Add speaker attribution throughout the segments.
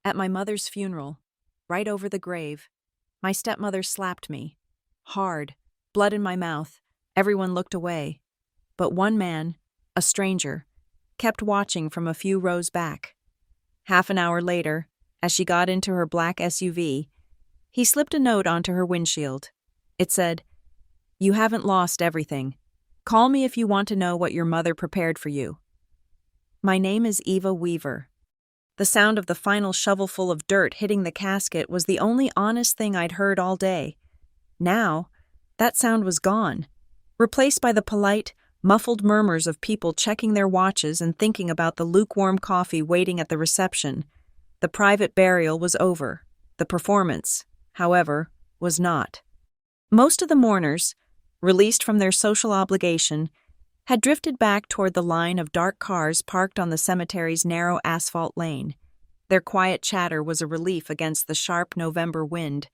Speaker 1: At my mother's funeral, right over the grave, my stepmother slapped me. Hard, blood in my mouth. Everyone looked away. But one man, a stranger, kept watching from a few rows back. Half an hour later, as she got into her black SUV, he slipped a note onto her windshield. It said, "You haven't lost everything. Call me if you want to know what your mother prepared for you." My name is Eva Weaver. The sound of the final shovelful of dirt hitting the casket was the only honest thing I'd heard all day. Now, that sound was gone, replaced by the polite, muffled murmurs of people checking their watches and thinking about the lukewarm coffee waiting at the reception. The private burial was over. The performance, however, was not. Most of the mourners, released from their social obligation, had drifted back toward the line of dark cars parked on the cemetery's narrow asphalt lane. Their quiet chatter was a relief against the sharp November wind,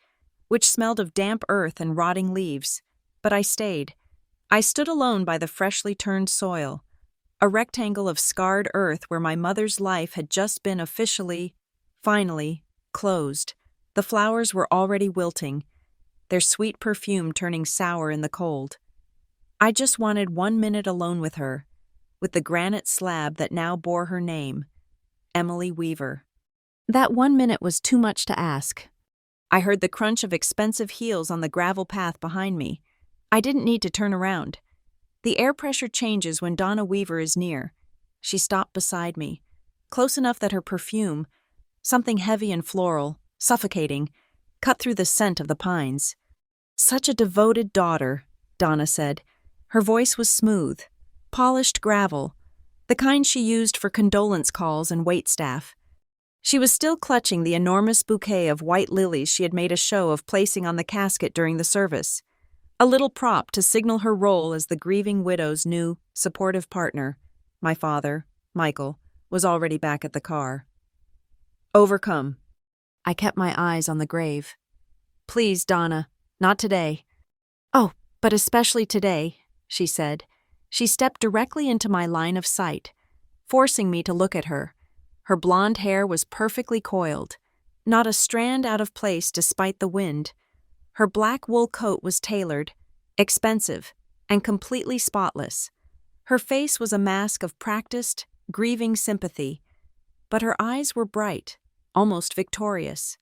Speaker 1: which smelled of damp earth and rotting leaves. But I stayed. I stood alone by the freshly turned soil, a rectangle of scarred earth where my mother's life had just been finally, closed. The flowers were already wilting, their sweet perfume turning sour in the cold. I just wanted 1 minute alone with her, with the granite slab that now bore her name, Emily Weaver. That 1 minute was too much to ask. I heard the crunch of expensive heels on the gravel path behind me. I didn't need to turn around. The air pressure changes when Donna Weaver is near. She stopped beside me, close enough that her perfume, something heavy and floral, suffocating, cut through the scent of the pines. "Such a devoted daughter," Donna said. Her voice was smooth, polished gravel, the kind she used for condolence calls and waitstaff. She was still clutching the enormous bouquet of white lilies she had made a show of placing on the casket during the service, a little prop to signal her role as the grieving widow's new, supportive partner. My father, Michael, was already back at the car. "Overcome." I kept my eyes on the grave. "Please, Donna, not today." "Oh, but especially today," she said. She stepped directly into my line of sight, forcing me to look at her. Her blonde hair was perfectly coiled, not a strand out of place despite the wind. Her black wool coat was tailored, expensive, and completely spotless. Her face was a mask of practiced, grieving sympathy, but her eyes were bright, almost victorious.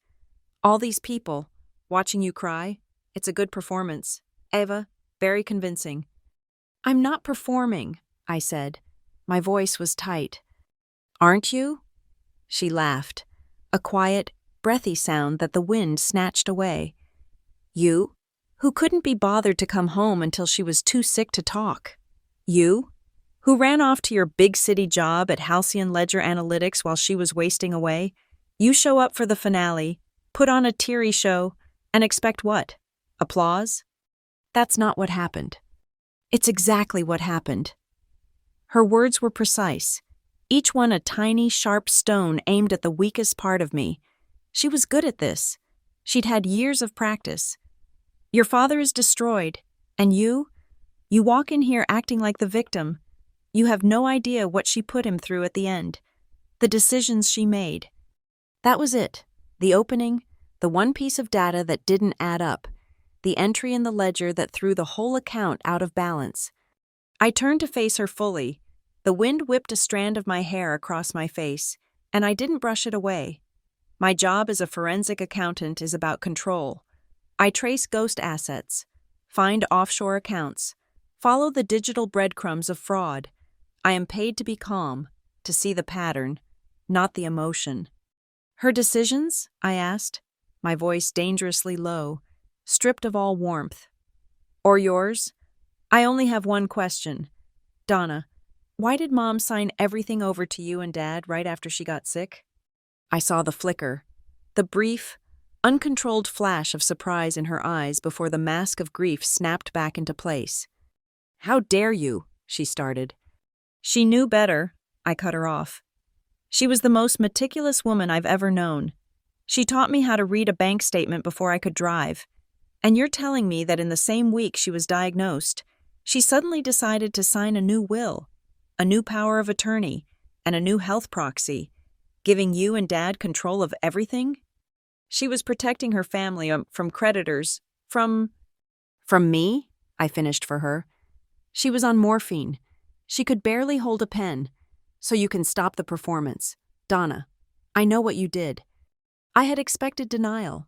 Speaker 1: "All these people, watching you cry, it's a good performance. Eva, very convincing." "I'm not performing," I said. My voice was tight. "Aren't you?" She laughed, a quiet, breathy sound that the wind snatched away. "You, who couldn't be bothered to come home until she was too sick to talk. You, who ran off to your big city job at Halcyon Ledger Analytics while she was wasting away. You show up for the finale, put on a teary show, and expect what? Applause? That's not what happened." "It's exactly what happened." Her words were precise, each one a tiny, sharp stone aimed at the weakest part of me. She was good at this. She'd had years of practice. "Your father is destroyed, and you walk in here acting like the victim. You have no idea what she put him through at the end, the decisions she made." That was it, the opening, the one piece of data that didn't add up, the entry in the ledger that threw the whole account out of balance. I turned to face her fully. The wind whipped a strand of my hair across my face, and I didn't brush it away. My job as a forensic accountant is about control. I trace ghost assets, find offshore accounts, follow the digital breadcrumbs of fraud. I am paid to be calm, to see the pattern, not the emotion. "Her decisions?" I asked, my voice dangerously low, stripped of all warmth. "Or yours? I only have one question. Donna, why did Mom sign everything over to you and Dad right after she got sick?" I saw the flicker, the brief, uncontrolled flash of surprise in her eyes before the mask of grief snapped back into place. "How dare you?" she started. "She knew better," I cut her off. "She was the most meticulous woman I've ever known. She taught me how to read a bank statement before I could drive. And you're telling me that in the same week she was diagnosed, she suddenly decided to sign a new will, a new power of attorney, and a new health proxy, giving you and Dad control of everything? She was protecting her family from creditors, from me, I finished for her. She was on morphine. She could barely hold a pen. So you can stop the performance. Donna, I know what you did. I had expected denial.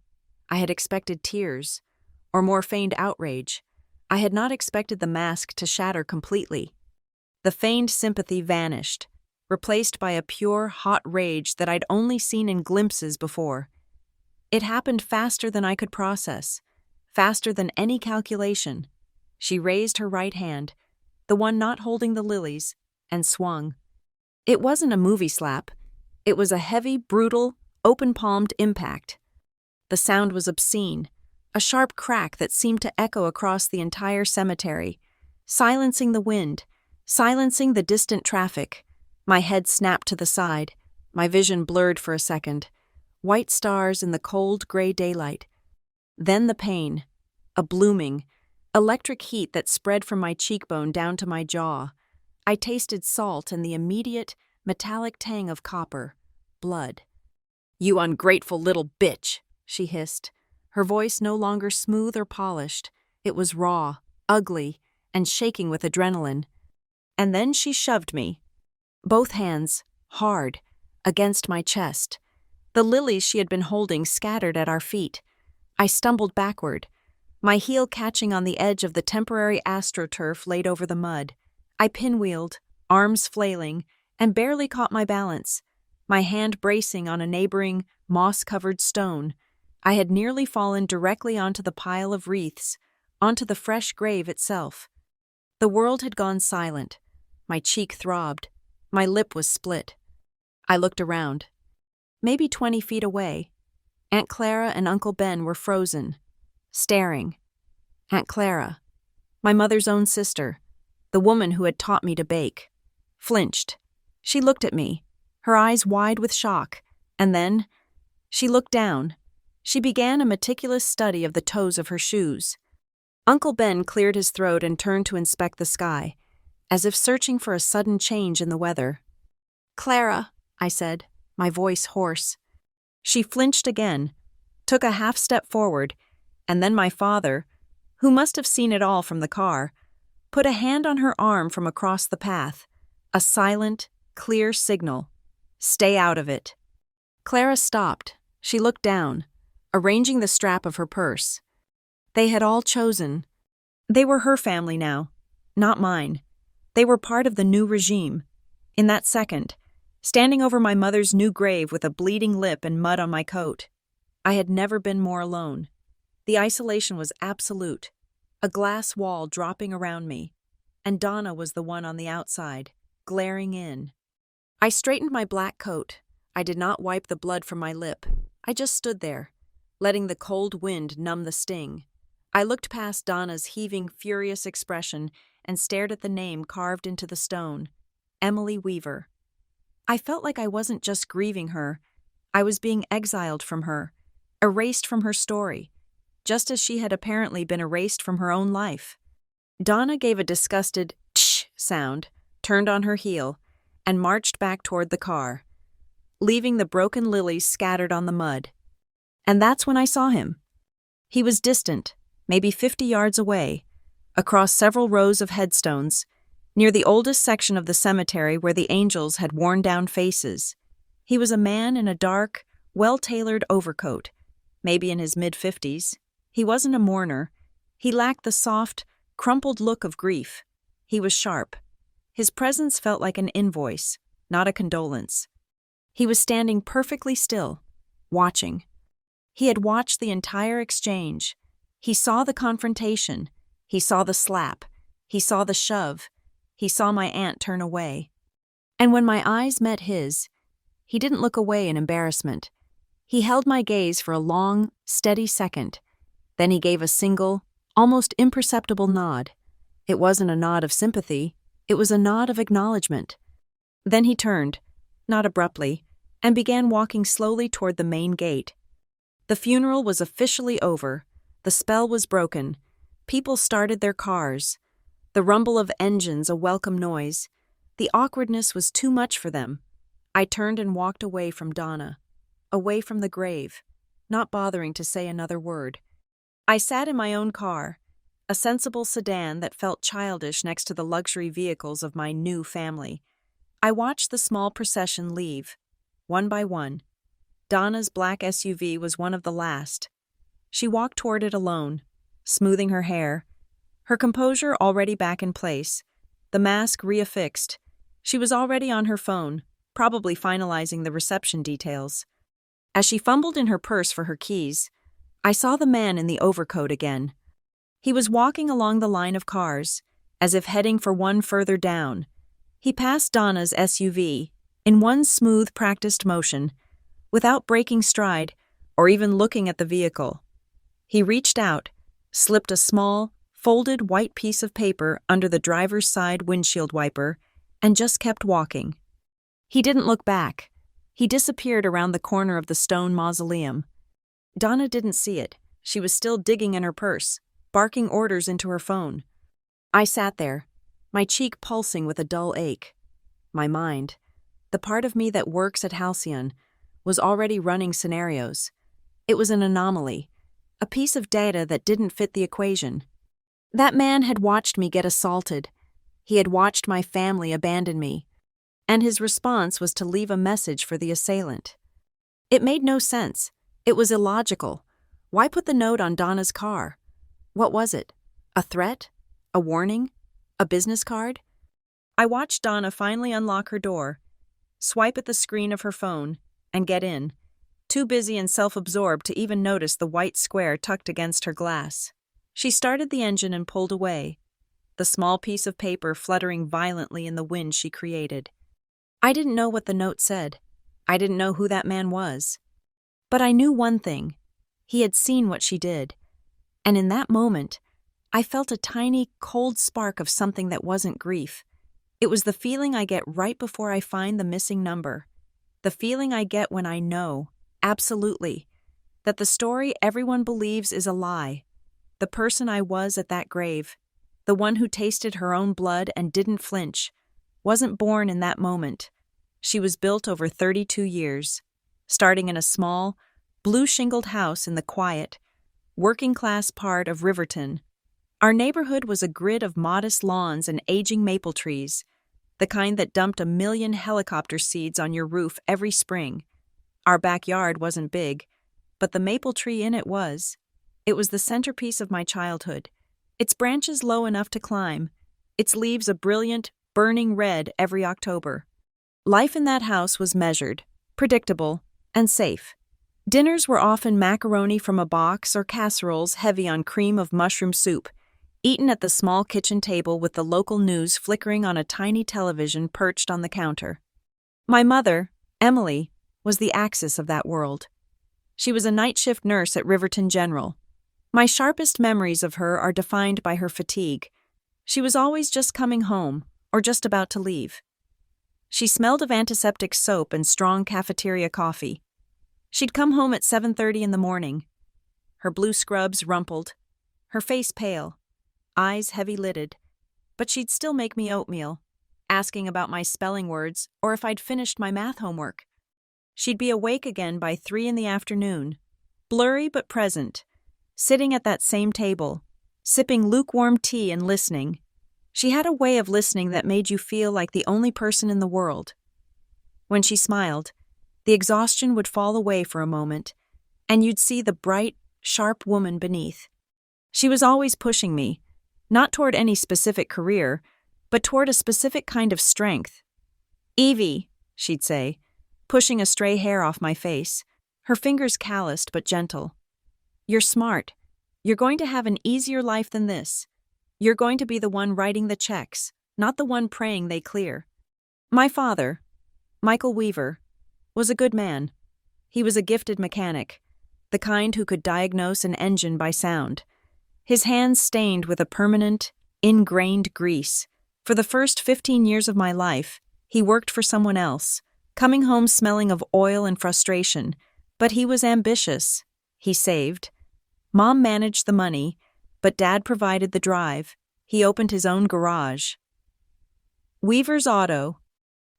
Speaker 1: I had expected tears, or more feigned outrage. I had not expected the mask to shatter completely. The feigned sympathy vanished, replaced by a pure, hot rage that I'd only seen in glimpses before. It happened faster than I could process, faster than any calculation. She raised her right hand, the one not holding the lilies, and swung. It wasn't a movie slap. It was a heavy, brutal, open-palmed impact. The sound was obscene, a sharp crack that seemed to echo across the entire cemetery, silencing the wind, silencing the distant traffic. My head snapped to the side, my vision blurred for a second. White stars in the cold, gray daylight. Then the pain, a blooming, electric heat that spread from my cheekbone down to my jaw. I tasted salt and the immediate, metallic tang of copper, blood. "You ungrateful little bitch," she hissed. Her voice no longer smooth or polished. It was raw, ugly, and shaking with adrenaline. And then she shoved me, both hands, hard, against my chest. The lilies she had been holding scattered at our feet. I stumbled backward, my heel catching on the edge of the temporary astroturf laid over the mud. I pinwheeled, arms flailing, and barely caught my balance, my hand bracing on a neighboring, moss-covered stone. I had nearly fallen directly onto the pile of wreaths, onto the fresh grave itself. The world had gone silent. My cheek throbbed. My lip was split. I looked around. Maybe 20 feet away, Aunt Clara and Uncle Ben were frozen, staring. Aunt Clara, my mother's own sister, the woman who had taught me to bake, flinched. She looked at me, her eyes wide with shock, and then she looked down. She began a meticulous study of the toes of her shoes. Uncle Ben cleared his throat and turned to inspect the sky, as if searching for a sudden change in the weather. "Clara," I said, my voice hoarse. She flinched again, took a half step forward, and then my father, who must have seen it all from the car, put a hand on her arm from across the path, a silent, clear signal. "Stay out of it." Clara stopped. She looked down, arranging the strap of her purse. They had all chosen. They were her family now, not mine. They were part of the new regime. In that second, standing over my mother's new grave with a bleeding lip and mud on my coat, I had never been more alone. The isolation was absolute, a glass wall dropping around me, and Donna was the one on the outside, glaring in. I straightened my black coat. I did not wipe the blood from my lip. I just stood there, letting the cold wind numb the sting. I looked past Donna's heaving, furious expression and stared at the name carved into the stone, Emily Weaver. I felt like I wasn't just grieving her. I was being exiled from her, erased from her story, just as she had apparently been erased from her own life. Donna gave a disgusted tsh sound, turned on her heel, and marched back toward the car, leaving the broken lilies scattered on the mud. And that's when I saw him. He was distant, maybe 50 yards away, across several rows of headstones, near the oldest section of the cemetery where the angels had worn down faces. He was a man in a dark, well-tailored overcoat, maybe in his mid-50s. He wasn't a mourner. He lacked the soft, crumpled look of grief. He was sharp. His presence felt like an invoice, not a condolence. He was standing perfectly still, watching. He had watched the entire exchange. He saw the confrontation. He saw the slap. He saw the shove. He saw my aunt turn away. And when my eyes met his, he didn't look away in embarrassment. He held my gaze for a long, steady second. Then he gave a single, almost imperceptible nod. It wasn't a nod of sympathy. It was a nod of acknowledgement. Then he turned, not abruptly, and began walking slowly toward the main gate. The funeral was officially over. The spell was broken. People started their cars. The rumble of engines a welcome noise. The awkwardness was too much for them. I turned and walked away from Donna, away from the grave, not bothering to say another word. I sat in my own car, a sensible sedan that felt childish next to the luxury vehicles of my new family. I watched the small procession leave, one by one. Donna's black SUV was one of the last. She walked toward it alone, smoothing her hair, her composure already back in place, the mask reaffixed. She was already on her phone, probably finalizing the reception details. As she fumbled in her purse for her keys, I saw the man in the overcoat again. He was walking along the line of cars, as if heading for one further down. He passed Donna's SUV, in one smooth, practiced motion, without breaking stride or even looking at the vehicle. He reached out, slipped a small, folded white piece of paper under the driver's side windshield wiper, and just kept walking. He didn't look back. He disappeared around the corner of the stone mausoleum. Donna didn't see it. She was still digging in her purse, barking orders into her phone. I sat there, my cheek pulsing with a dull ache. My mind, the part of me that works at Halcyon, was already running scenarios. It was an anomaly, a piece of data that didn't fit the equation. That man had watched me get assaulted. He had watched my family abandon me. And his response was to leave a message for the assailant. It made no sense. It was illogical. Why put the note on Donna's car? What was it? A threat? A warning? A business card? I watched Donna finally unlock her door, swipe at the screen of her phone, and get in, too busy and self-absorbed to even notice the white square tucked against her glass. She started the engine and pulled away, the small piece of paper fluttering violently in the wind she created. I didn't know what the note said. I didn't know who that man was. But I knew one thing. He had seen what she did. And in that moment, I felt a tiny, cold spark of something that wasn't grief. It was the feeling I get right before I find the missing number. The feeling I get when I know, absolutely, that the story everyone believes is a lie. The person I was at that grave, the one who tasted her own blood and didn't flinch, wasn't born in that moment. She was built over 32 years, starting in a small, blue-shingled house in the quiet, working-class part of Riverton. Our neighborhood was a grid of modest lawns and aging maple trees, the kind that dumped 1 million helicopter seeds on your roof every spring. Our backyard wasn't big, but the maple tree in it was. It was the centerpiece of my childhood, its branches low enough to climb, its leaves a brilliant, burning red every October. Life in that house was measured, predictable, and safe. Dinners were often macaroni from a box or casseroles heavy on cream of mushroom soup, eaten at the small kitchen table with the local news flickering on a tiny television perched on the counter. My mother, Emily, was the axis of that world. She was a night shift nurse at Riverton General. My sharpest memories of her are defined by her fatigue. She was always just coming home, or just about to leave. She smelled of antiseptic soap and strong cafeteria coffee. She'd come home at 7:30 in the morning, her blue scrubs rumpled, her face pale, eyes heavy-lidded, but she'd still make me oatmeal, asking about my spelling words or if I'd finished my math homework. She'd be awake again by 3 in the afternoon, blurry but present, sitting at that same table, sipping lukewarm tea and listening. She had a way of listening that made you feel like the only person in the world. When she smiled, the exhaustion would fall away for a moment, and you'd see the bright, sharp woman beneath. She was always pushing me, not toward any specific career, but toward a specific kind of strength. "Evie," she'd say, pushing a stray hair off my face, her fingers calloused but gentle. "You're smart. You're going to have an easier life than this. You're going to be the one writing the checks, not the one praying they clear." My father, Michael Weaver, was a good man. He was a gifted mechanic, the kind who could diagnose an engine by sound. His hands stained with a permanent, ingrained grease. For the first 15 years of my life, he worked for someone else, coming home smelling of oil and frustration. But he was ambitious. He saved. Mom managed the money, but Dad provided the drive. He opened his own garage. Weaver's Auto.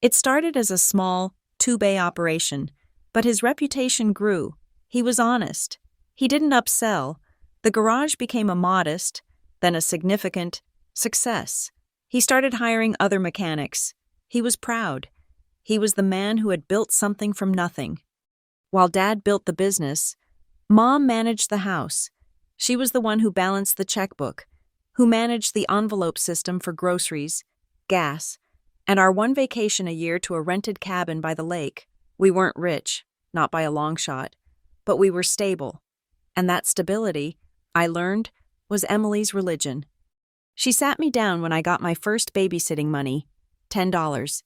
Speaker 1: It started as a small, two-bay operation, but his reputation grew. He was honest. He didn't upsell. The garage became a modest, then a significant success. He started hiring other mechanics. He was proud. He was the man who had built something from nothing. While Dad built the business, Mom managed the house. She was the one who balanced the checkbook, who managed the envelope system for groceries, gas, and our one vacation a year to a rented cabin by the lake. We weren't rich, not by a long shot, but we were stable. And that stability, I learned, was Emily's religion. She sat me down when I got my first babysitting money, $10,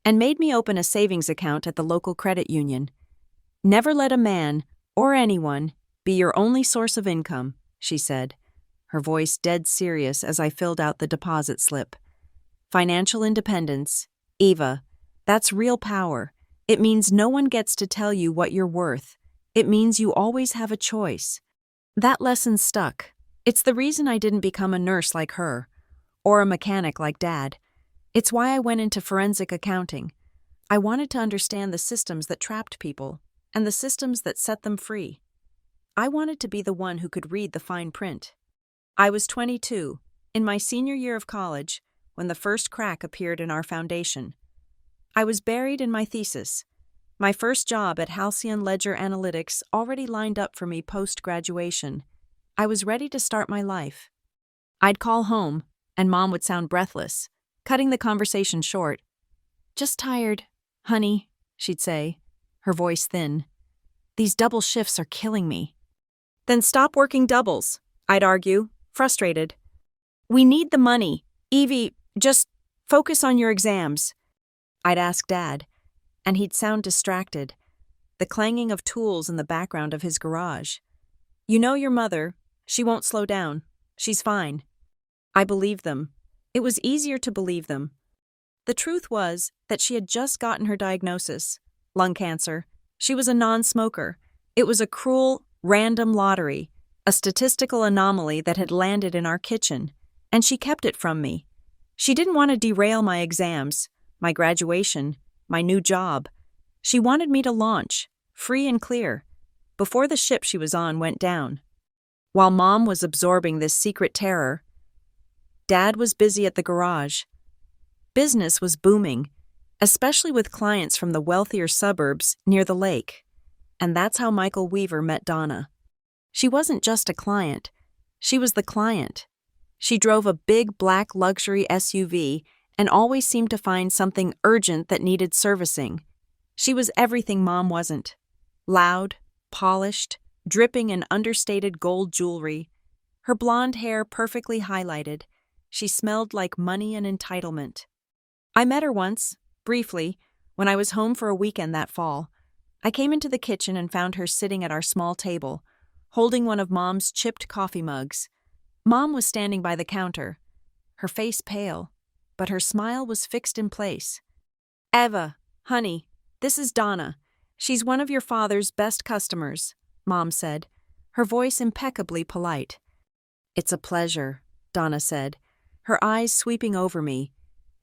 Speaker 1: and made me open a savings account at the local credit union. Never let a man, or anyone, be your only source of income, she said, her voice dead serious as I filled out the deposit slip. Financial independence, Eva, that's real power. It means no one gets to tell you what you're worth. It means you always have a choice. That lesson stuck. It's the reason I didn't become a nurse like her, or a mechanic like Dad. It's why I went into forensic accounting. I wanted to understand the systems that trapped people, and the systems that set them free. I wanted to be the one who could read the fine print. I was 22, in my senior year of college, when the first crack appeared in our foundation. I was buried in my thesis. My first job at Halcyon Ledger Analytics already lined up for me post-graduation. I was ready to start my life. I'd call home, and Mom would sound breathless, cutting the conversation short. "Just tired, honey," she'd say, her voice thin. "These double shifts are killing me." "Then stop working doubles," I'd argue, frustrated. "We need the money. Evie, just focus on your exams." I'd ask Dad, and he'd sound distracted, the clanging of tools in the background of his garage. "You know your mother. She won't slow down. She's fine." I believed them. It was easier to believe them. The truth was that she had just gotten her diagnosis, lung cancer. She was a non-smoker. It was a cruel, random lottery, a statistical anomaly that had landed in our kitchen, and she kept it from me. She didn't want to derail my exams, my graduation, my new job. She wanted me to launch, free and clear, before the ship she was on went down. While Mom was absorbing this secret terror, Dad was busy at the garage. Business was booming, especially with clients from the wealthier suburbs near the lake. And that's how Michael Weaver met Donna. She wasn't just a client. She was the client. She drove a big black luxury SUV and always seemed to find something urgent that needed servicing. She was everything Mom wasn't. Loud, polished, dripping in understated gold jewelry. Her blonde hair perfectly highlighted. She smelled like money and entitlement. I met her once, briefly, when I was home for a weekend that fall. I came into the kitchen and found her sitting at our small table, holding one of Mom's chipped coffee mugs. Mom was standing by the counter, her face pale, but her smile was fixed in place. "Eva, honey, this is Donna. She's one of your father's best customers," Mom said, her voice impeccably polite. "It's a pleasure," Donna said, her eyes sweeping over me.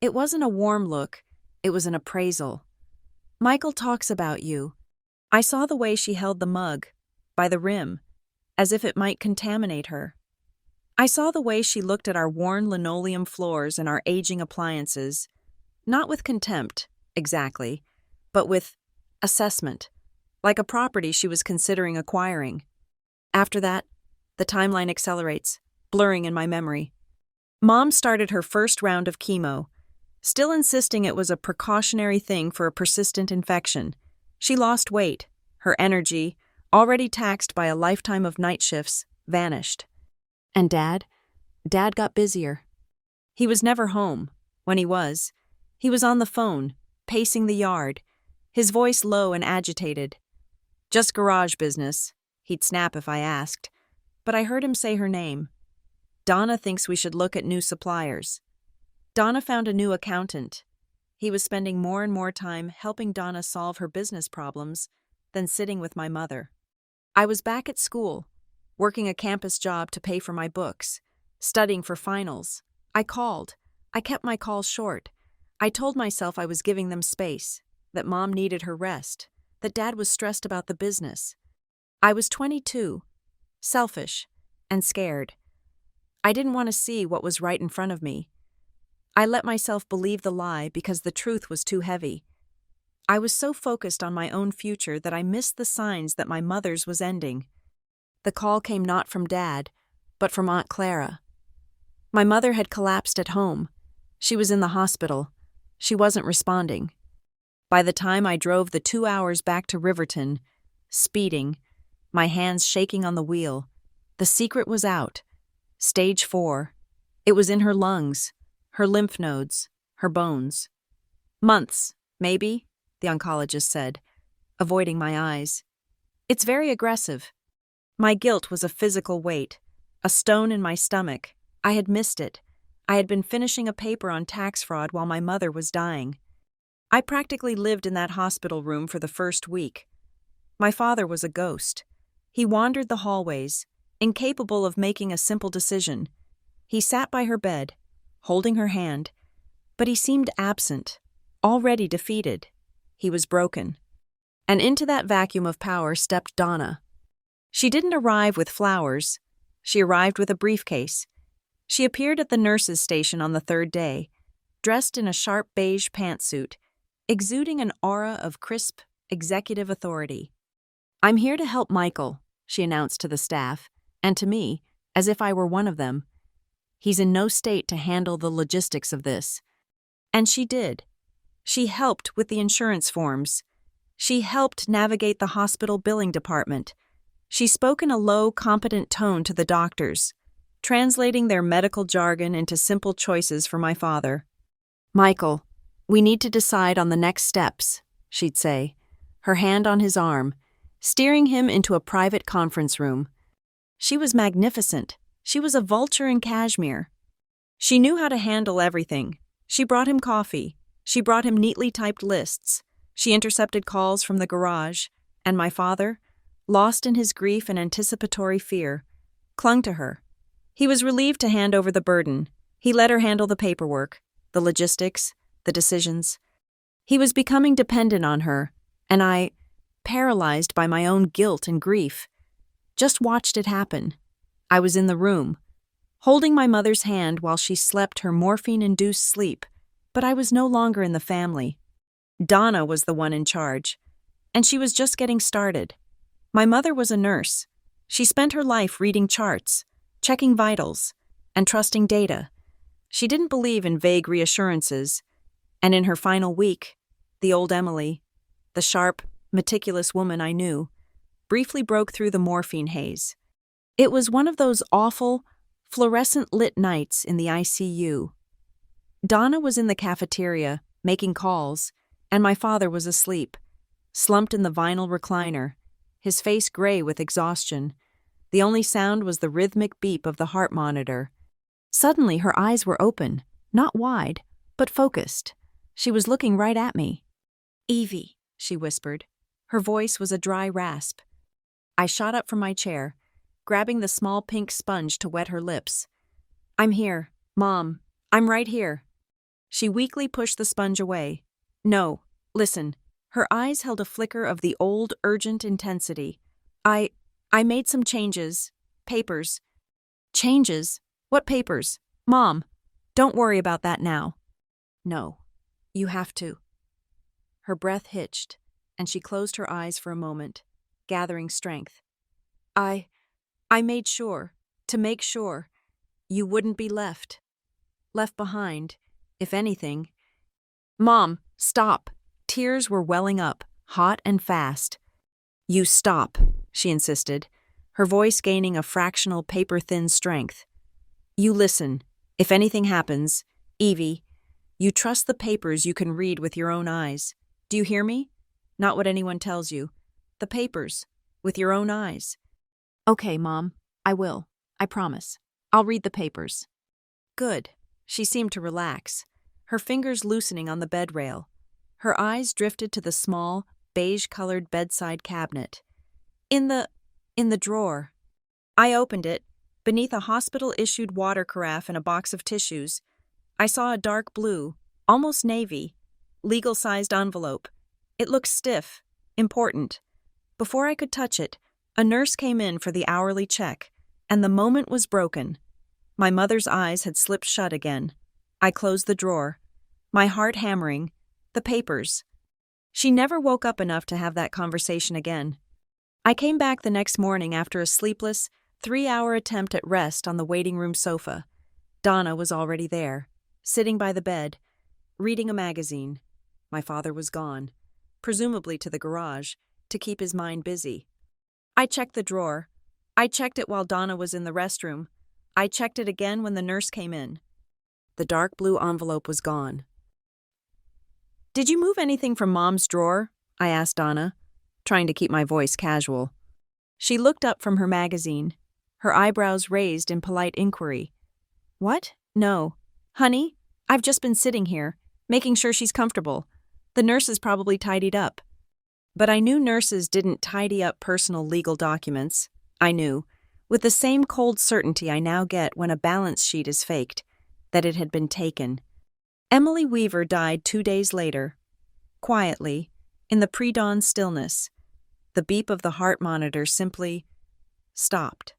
Speaker 1: It wasn't a warm look, it was an appraisal. "Michael talks about you." I saw the way she held the mug, by the rim, as if it might contaminate her. I saw the way she looked at our worn linoleum floors and our aging appliances, not with contempt, exactly, but with assessment, like a property she was considering acquiring. After that, the timeline accelerates, blurring in my memory. Mom started her first round of chemo, still insisting it was a precautionary thing for a persistent infection. She lost weight. Her energy, already taxed by a lifetime of night shifts, vanished. And Dad got busier. He was never home. When he was on the phone, pacing the yard, his voice low and agitated. "Just garage business," he'd snap if I asked, but I heard him say her name. "Donna thinks we should look at new suppliers." Donna found a new accountant. He was spending more and more time helping Donna solve her business problems than sitting with my mother. I was back at school, working a campus job to pay for my books, studying for finals. I called. I kept my calls short. I told myself I was giving them space. that Mom needed her rest, that Dad was stressed about the business. I was 22, selfish, and scared. I didn't want to see what was right in front of me. I let myself believe the lie because the truth was too heavy. I was so focused on my own future that I missed the signs that my mother's was ending. The call came not from Dad, but from Aunt Clara. My mother had collapsed at home. She was in the hospital. She wasn't responding. By the time I drove the 2 hours back to Riverton, speeding, my hands shaking on the wheel, the secret was out. Stage 4. It was in her lungs, her lymph nodes, her bones. Months, maybe, the oncologist said, avoiding my eyes. It's very aggressive. My guilt was a physical weight, a stone in my stomach. I had missed it. I had been finishing a paper on tax fraud while my mother was dying. I practically lived in that hospital room for the first week. My father was a ghost. He wandered the hallways, incapable of making a simple decision. He sat by her bed, holding her hand, but he seemed absent, already defeated. He was broken. And into that vacuum of power stepped Donna. She didn't arrive with flowers. She arrived with a briefcase. She appeared at the nurse's station on the 3rd day, dressed in a sharp beige pantsuit, exuding an aura of crisp, executive authority. "I'm here to help Michael," she announced to the staff, and to me, as if I were one of them. "He's in no state to handle the logistics of this." And she did. She helped with the insurance forms. She helped navigate the hospital billing department. She spoke in a low, competent tone to the doctors, translating their medical jargon into simple choices for my father. "Michael, we need to decide on the next steps," she'd say, her hand on his arm, steering him into a private conference room. She was magnificent. She was a vulture in cashmere. She knew how to handle everything. She brought him coffee. She brought him neatly typed lists. She intercepted calls from the garage, and my father, lost in his grief and anticipatory fear, clung to her. He was relieved to hand over the burden. He let her handle the paperwork, the logistics, the decisions. He was becoming dependent on her, and I, paralyzed by my own guilt and grief, just watched it happen. I was in the room, holding my mother's hand while she slept her morphine-induced sleep, but I was no longer in the family. Donna was the one in charge, and she was just getting started. My mother was a nurse. She spent her life reading charts, checking vitals, and trusting data. She didn't believe in vague reassurances, and in her final week, the old Emily, the sharp, meticulous woman I knew, briefly broke through the morphine haze. It was one of those awful, fluorescent-lit nights in the ICU. Donna was in the cafeteria, making calls, and my father was asleep, slumped in the vinyl recliner, his face gray with exhaustion. The only sound was the rhythmic beep of the heart monitor. Suddenly her eyes were open, not wide, but focused. She was looking right at me. "Evie," she whispered. Her voice was a dry rasp. I shot up from my chair, grabbing the small pink sponge to wet her lips. "I'm here, Mom. I'm right here." She weakly pushed the sponge away. "No, listen." Her eyes held a flicker of the old, urgent intensity. I made some changes. Papers." "Changes? What papers? Mom, don't worry about that now." "No, you have to." Her breath hitched, and she closed her eyes for a moment, gathering strength. I made sure, to make sure, you wouldn't be left behind, if anything." "Mom, stop." Tears were welling up, hot and fast. "You stop," she insisted, her voice gaining a fractional paper-thin strength. "You listen. If anything happens, Evie, you trust the papers you can read with your own eyes. Do you hear me? Not what anyone tells you. The papers, with your own eyes." "Okay, Mom, I will. I promise. I'll read the papers." Good. She seemed to relax, her fingers loosening on the bed rail. Her eyes drifted to the small, beige-colored bedside cabinet. In the drawer. I opened it. Beneath a hospital-issued water carafe and a box of tissues, I saw a dark blue, almost navy, legal-sized envelope. It looked stiff, important. Before I could touch it, a nurse came in for the hourly check, and the moment was broken. My mother's eyes had slipped shut again. I closed the drawer, my heart hammering, the papers. She never woke up enough to have that conversation again. I came back the next morning after a sleepless, 3-hour attempt at rest on the waiting room sofa. Donna was already there, sitting by the bed, reading a magazine. My father was gone, presumably to the garage, to keep his mind busy. I checked the drawer. I checked it while Donna was in the restroom. I checked it again when the nurse came in. The dark blue envelope was gone. "Did you move anything from Mom's drawer?" I asked Donna, trying to keep my voice casual. She looked up from her magazine, her eyebrows raised in polite inquiry. "What? No. Honey, I've just been sitting here, making sure she's comfortable. The nurses probably tidied up." But I knew nurses didn't tidy up personal legal documents. I knew, with the same cold certainty I now get when a balance sheet is faked, that it had been taken. Emily Weaver died 2 days later. Quietly, in the pre-dawn stillness, the beep of the heart monitor simply stopped.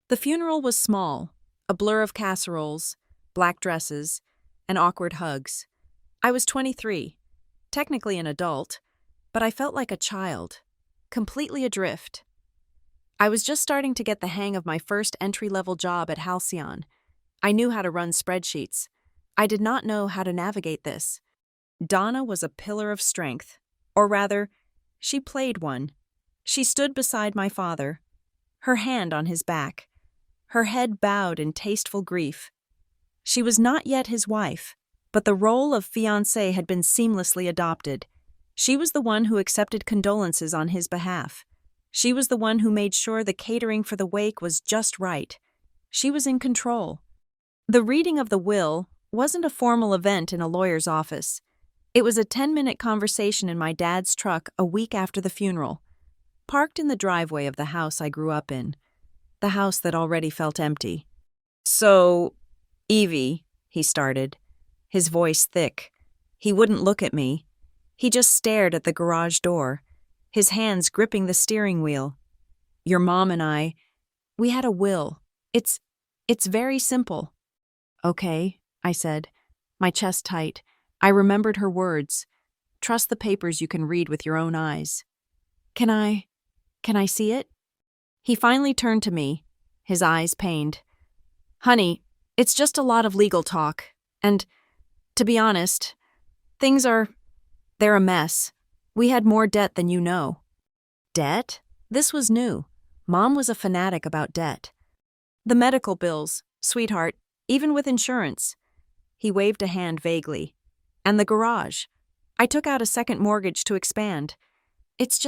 Speaker 1: The funeral was small, a blur of casseroles, black dresses, and awkward hugs. I was 23, technically an adult, but I felt like a child, completely adrift. I was just starting to get the hang of my first entry-level job at Halcyon. I knew how to run spreadsheets. I did not know how to navigate this. Donna was a pillar of strength, or rather, she played one. She stood beside my father, her hand on his back, her head bowed in tasteful grief. She was not yet his wife, but the role of fiancée had been seamlessly adopted. She was the one who accepted condolences on his behalf. She was the one who made sure the catering for the wake was just right. She was in control. The reading of the will wasn't a formal event in a lawyer's office. It was a 10-minute conversation in my dad's truck a week after the funeral, parked in the driveway of the house I grew up in, the house that already felt empty. "So, Evie," he started, his voice thick. He wouldn't look at me. He just stared at the garage door, his hands gripping the steering wheel. "Your mom and I, we had a will. It's very simple." "Okay," I said, my chest tight. I remembered her words. "Trust the papers you can read with your own eyes." Can I see it?" He finally turned to me, his eyes pained. "Honey, it's just a lot of legal talk. And, to be honest, they're a mess. We had more debt than you know." Debt? This was new. Mom was a fanatic about debt. "The medical bills, sweetheart, even with insurance." He waved a hand vaguely. "And the garage. I took out a second mortgage to expand. It's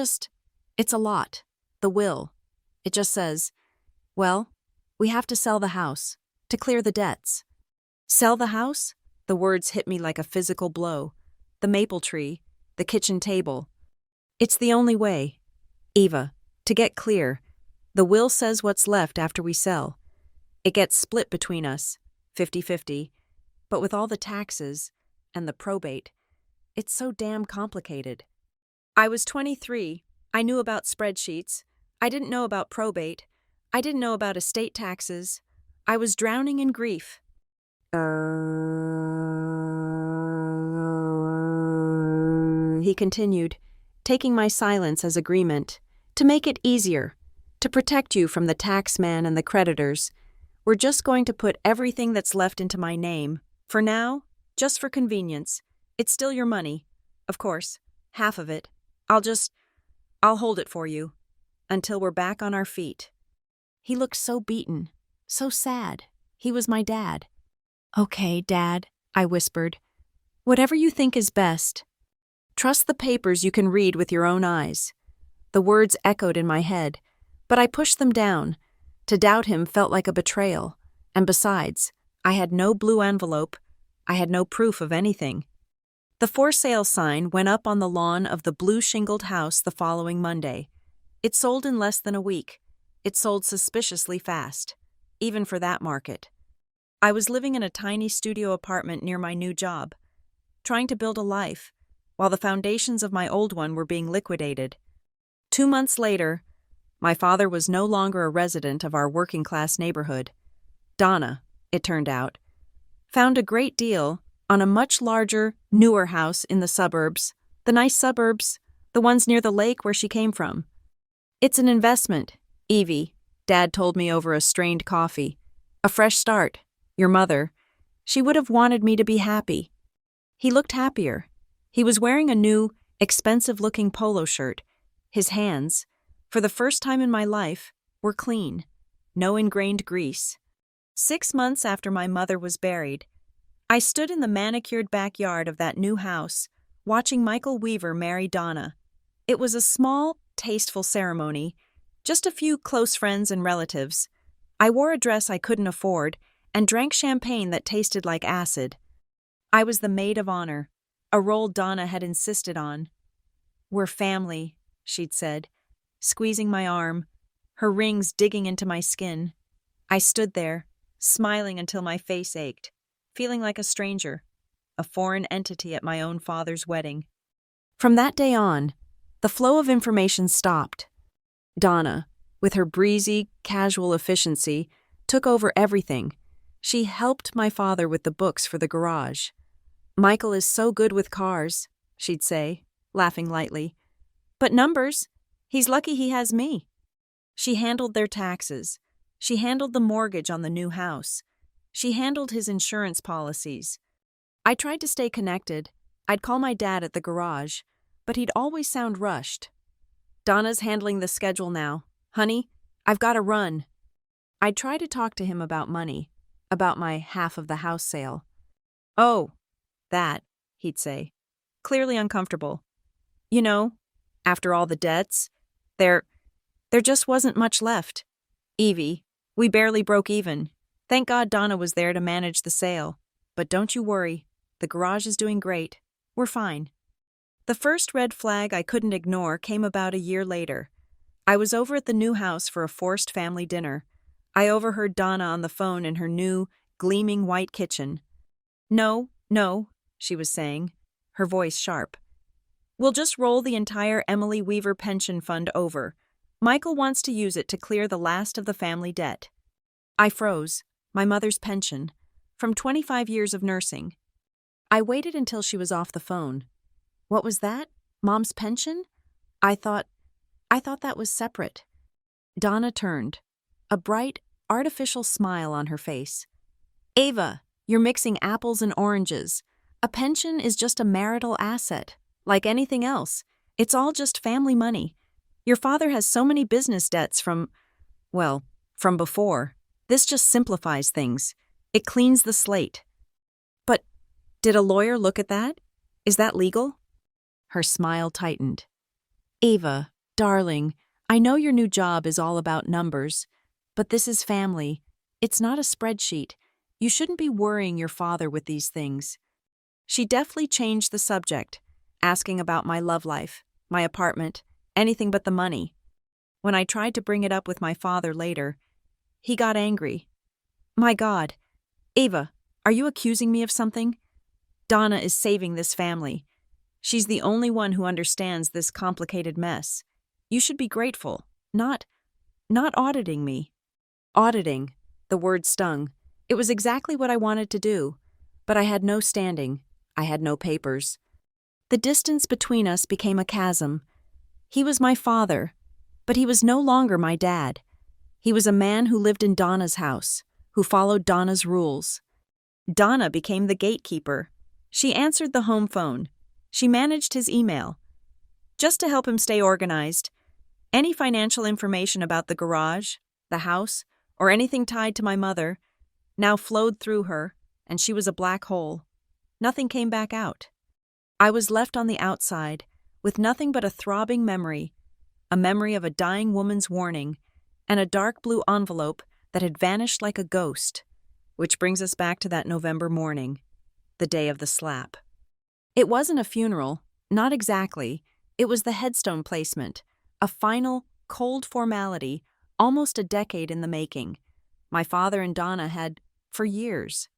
Speaker 1: a lot. The will. It just says, well, we have to sell the house, to clear the debts." "Sell the house?" The words hit me like a physical blow. The maple tree, the kitchen table. "It's the only way. Eva, to get clear, the will says what's left after we sell. It gets split between us, 50-50, but with all the taxes and the probate, it's so damn complicated." I was 23. I knew about spreadsheets. I didn't know about probate. I didn't know about estate taxes. I was drowning in grief. He continued, taking my silence as agreement. "To make it easier, to protect you from the taxman and the creditors, we're just going to put everything that's left into my name. For now, just for convenience. It's still your money. Of course, half of it. I'll hold it for you. Until we're back on our feet." He looked so beaten, so sad. He was my dad. "Okay, Dad," I whispered. "Whatever you think is best. Trust the papers you can read with your own eyes." The words echoed in my head, but I pushed them down. To doubt him felt like a betrayal. And besides, I had no blue envelope. I had no proof of anything. The for sale sign went up on the lawn of the blue-shingled house the following Monday. It sold in less than a week. It sold suspiciously fast, even for that market. I was living in a tiny studio apartment near my new job, trying to build a life, while the foundations of my old one were being liquidated. 2 months later, my father was no longer a resident of our working-class neighborhood. Donna, it turned out, found a great deal on a much larger, newer house in the suburbs, the nice suburbs, the ones near the lake where she came from. "It's an investment, Evie," Dad told me over a strained coffee. "A fresh start. Your mother, she would have wanted me to be happy." He looked happier. He was wearing a new, expensive-looking polo shirt. His hands, for the first time in my life, were clean. No ingrained grease. 6 months after my mother was buried, I stood in the manicured backyard of that new house, watching Michael Weaver marry Donna. It was a small, tasteful ceremony, just a few close friends and relatives. I wore a dress I couldn't afford and drank champagne that tasted like acid. I was the maid of honor, a role Donna had insisted on. "We're family," she'd said, squeezing my arm, her rings digging into my skin. I stood there, smiling until my face ached, feeling like a stranger, a foreign entity at my own father's wedding. From that day on, the flow of information stopped. Donna, with her breezy, casual efficiency, took over everything. She helped my father with the books for the garage. "Michael is so good with cars," she'd say, laughing lightly. "But numbers, he's lucky he has me." She handled their taxes. She handled the mortgage on the new house. She handled his insurance policies. I tried to stay connected. I'd call my dad at the garage, but he'd always sound rushed. "Donna's handling the schedule now. Honey, I've got to run." I'd try to talk to him about money, about my half of the house sale. "Oh, that," he'd say, clearly uncomfortable. "You know, after all the debts, there just wasn't much left. Evie, we barely broke even. Thank God Donna was there to manage the sale. But don't you worry, the garage is doing great. We're fine." The first red flag I couldn't ignore came about a year later. I was over at the new house for a forced family dinner. I overheard Donna on the phone in her new, gleaming white kitchen. No, she was saying, her voice sharp. "We'll just roll the entire Emily Weaver pension fund over. Michael wants to use it to clear the last of the family debt." I froze. My mother's pension, from 25 years of nursing. I waited until she was off the phone. "What was that? Mom's pension?" I thought that was separate. Donna turned, a bright, artificial smile on her face. "Ava, you're mixing apples and oranges. A pension is just a marital asset. Like anything else, it's all just family money. Your father has so many business debts from before. This just simplifies things. It cleans the slate." "But did a lawyer look at that? Is that legal?" Her smile tightened. "Ava, darling, I know your new job is all about numbers, but this is family. It's not a spreadsheet. You shouldn't be worrying your father with these things." She deftly changed the subject, asking about my love life, my apartment, anything but the money. When I tried to bring it up with my father later, he got angry. "My God, Ava, are you accusing me of something? Donna is saving this family. She's the only one who understands this complicated mess. You should be grateful, not auditing me." Auditing, the word stung. It was exactly what I wanted to do, but I had no standing. I had no papers. The distance between us became a chasm. He was my father, but he was no longer my dad. He was a man who lived in Donna's house, who followed Donna's rules. Donna became the gatekeeper. She answered the home phone. She managed his email. Just to help him stay organized, any financial information about the garage, the house, or anything tied to my mother now flowed through her, and she was a black hole. Nothing came back out. I was left on the outside, with nothing but a throbbing memory, a memory of a dying woman's warning, and a dark blue envelope that had vanished like a ghost, which brings us back to that November morning, the day of the slap. It wasn't a funeral, not exactly. It was the headstone placement, a final, cold formality, almost a decade in the making. My father and Donna had, for years,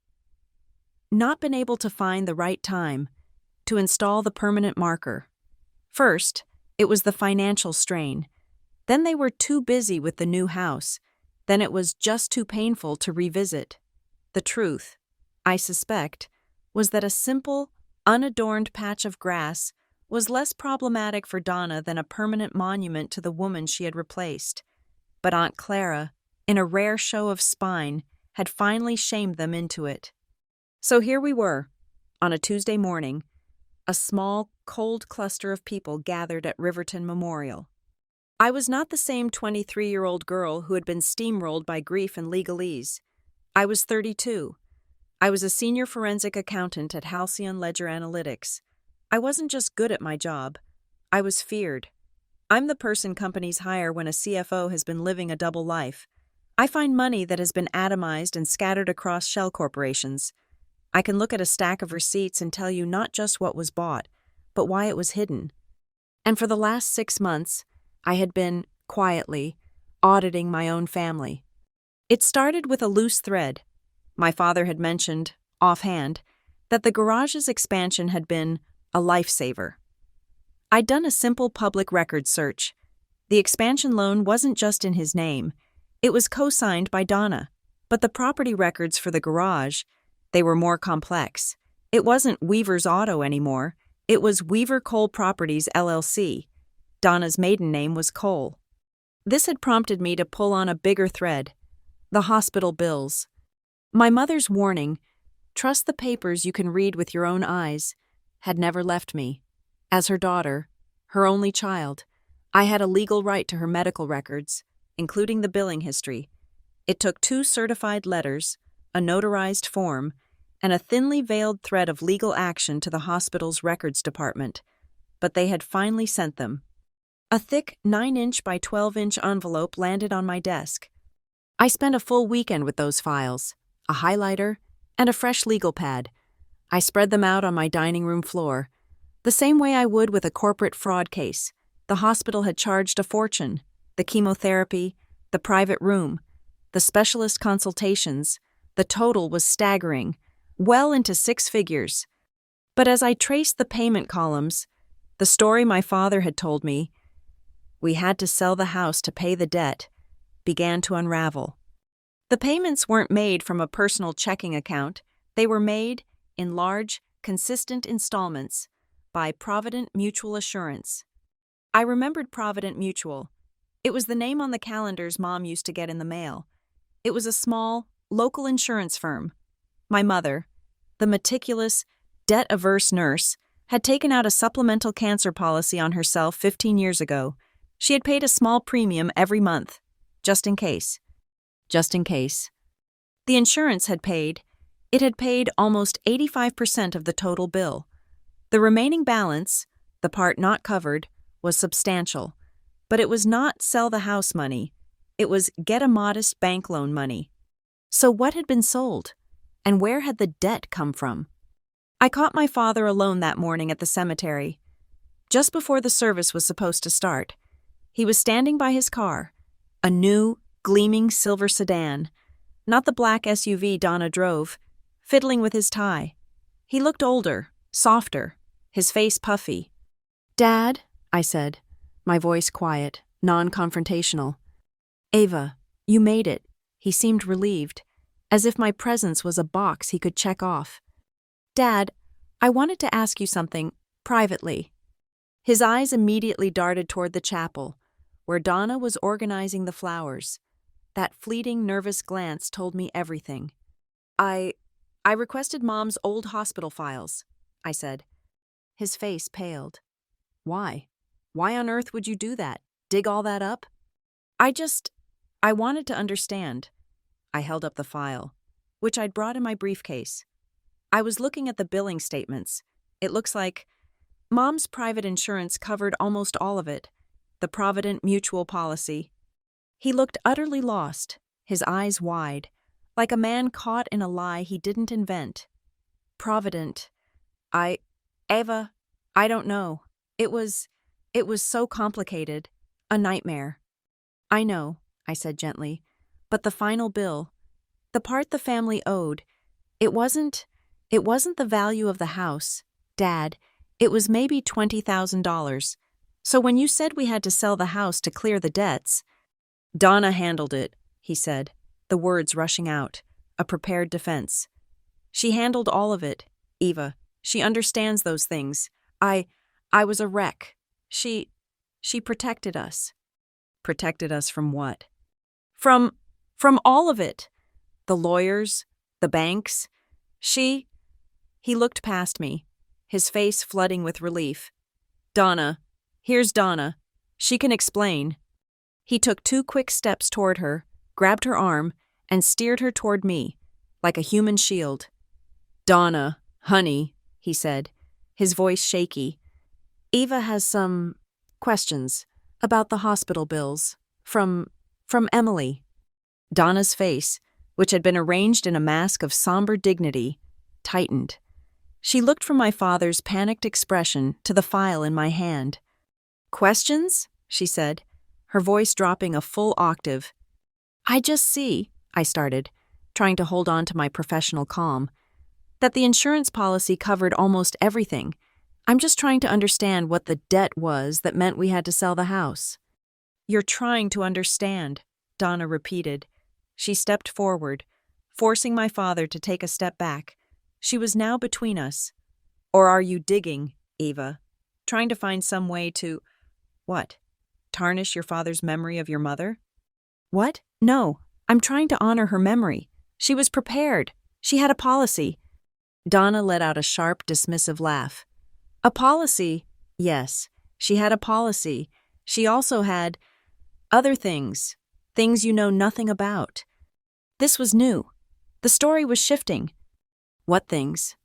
Speaker 1: not been able to find the right time, to install the permanent marker. First, it was the financial strain. Then they were too busy with the new house. Then it was just too painful to revisit. The truth, I suspect, was that a simple, unadorned patch of grass was less problematic for Donna than a permanent monument to the woman she had replaced. But Aunt Clara, in a rare show of spine, had finally shamed them into it. So here we were, on a Tuesday morning, a small, cold cluster of people gathered at Riverton Memorial. I was not the same 23-year-old girl who had been steamrolled by grief and legalese. I was 32. I was a senior forensic accountant at Halcyon Ledger Analytics. I wasn't just good at my job. I was feared. I'm the person companies hire when a CFO has been living a double life. I find money that has been atomized and scattered across shell corporations. I can look at a stack of receipts and tell you not just what was bought, but why it was hidden. And for the last 6 months, I had been, quietly, auditing my own family. It started with a loose thread. My father had mentioned, offhand, that the garage's expansion had been a lifesaver. I'd done a simple public record search. The expansion loan wasn't just in his name. It was co-signed by Donna. But the property records for the garage, they were more complex. It wasn't Weaver's Auto anymore. It was Weaver Cole Properties, LLC. Donna's maiden name was Cole. This had prompted me to pull on a bigger thread: the hospital bills. My mother's warning, "Trust the papers you can read with your own eyes," had never left me. As her daughter, her only child, I had a legal right to her medical records, including the billing history. It took 2 certified letters, a notarized form, and a thinly veiled thread of legal action to the hospital's records department. But they had finally sent them. A thick 9-inch by 12-inch envelope landed on my desk. I spent a full weekend with those files, a highlighter, and a fresh legal pad. I spread them out on my dining room floor, the same way I would with a corporate fraud case. The hospital had charged a fortune: the chemotherapy, the private room, the specialist consultations. The total was staggering, well into 6 figures. But as I traced the payment columns, the story my father had told me, we had to sell the house to pay the debt, began to unravel. The payments weren't made from a personal checking account. They were made, in large, consistent installments, by Provident Mutual Assurance. I remembered Provident Mutual. It was the name on the calendars Mom used to get in the mail. It was a small, local insurance firm. My mother, the meticulous, debt-averse nurse, had taken out a supplemental cancer policy on herself 15 years ago. She had paid a small premium every month, just in case. Just in case. The insurance had paid. It had paid almost 85% of the total bill. The remaining balance, the part not covered, was substantial. But it was not sell the house money. It was get a modest bank loan money. So what had been sold? And where had the debt come from? I caught my father alone that morning at the cemetery. Just before the service was supposed to start, he was standing by his car, a new, gleaming silver sedan, not the black SUV Donna drove, fiddling with his tie. He looked older, softer, his face puffy. "Dad," I said, my voice quiet, non-confrontational. "Ava, you made it." He seemed relieved, as if my presence was a box he could check off. "Dad, I wanted to ask you something, privately." His eyes immediately darted toward the chapel, where Donna was organizing the flowers. That fleeting, nervous glance told me everything. I requested Mom's old hospital files," I said. His face paled. "Why? Why on earth would you do that? Dig all that up?" I wanted to understand." I held up the file, which I'd brought in my briefcase. I was looking at the billing statements. It looks like Mom's private insurance covered almost all of it, the Provident Mutual policy. He looked utterly lost, his eyes wide, like a man caught in a lie he didn't invent. "Provident. Ava, I don't know. It was so complicated. A nightmare." "I know," I said gently, "but the final bill, the part the family owed, it wasn't the value of the house, Dad. It was maybe $20,000. So when you said we had to sell the house to clear the debts, Donna handled it, he said, the words rushing out, a prepared defense. She handled all of it, Eva. She understands those things. I was a wreck. She protected us. Protected us from what? From all of it. The lawyers, the banks. He looked past me, his face flooding with relief. Donna, here's Donna. She can explain. He took 2 quick steps toward her, grabbed her arm, and steered her toward me, like a human shield. Donna, honey, he said, his voice shaky. Eva has some questions about the hospital bills from Emily. Donna's face, which had been arranged in a mask of somber dignity, tightened. She looked from my father's panicked expression to the file in my hand. Questions? She said, her voice dropping a full octave. I just see, I started, trying to hold on to my professional calm, that the insurance policy covered almost everything. I'm just trying to understand what the debt was that meant we had to sell the house. You're trying to understand, Donna repeated. She stepped forward, forcing my father to take a step back. She was now between us. Or are you digging, Eva? Trying to find some way to… What? Tarnish your father's memory of your mother? What? No, I'm trying to honor her memory. She was prepared. She had a policy. Donna let out a sharp, dismissive laugh. A policy? Yes, she had a policy. She also had other things you know nothing about. This was new. The story was shifting. What things?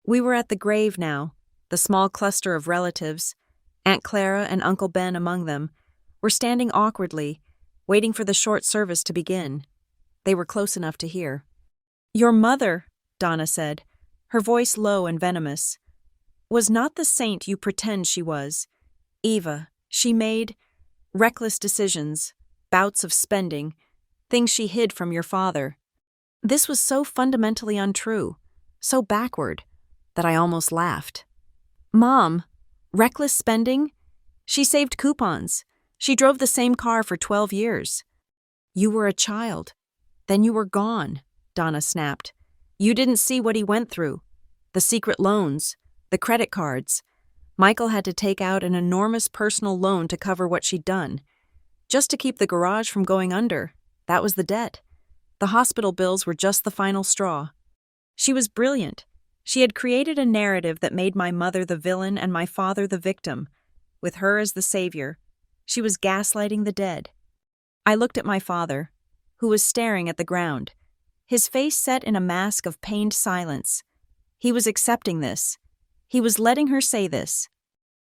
Speaker 1: We were at the grave now, the small cluster of relatives, Aunt Clara and Uncle Ben among them, were standing awkwardly, waiting for the short service to begin. They were close enough to hear. Your mother, Donna said, her voice low and venomous, was not the saint you pretend she was. Eva, she made reckless decisions, bouts of spending, things she hid from your father. This was so fundamentally untrue, so backward, that I almost laughed. Mom, reckless spending? She saved coupons. She drove the same car for 12 years. You were a child. Then you were gone, Donna snapped. You didn't see what he went through. The secret loans, the credit cards. Michael had to take out an enormous personal loan to cover what she'd done. Just to keep the garage from going under. That was the debt. The hospital bills were just the final straw. She was brilliant. She had created a narrative that made my mother the villain and my father the victim, with her as the savior. She was gaslighting the dead. I looked at my father, who was staring at the ground, his face set in a mask of pained silence. He was accepting this. He was letting her say this.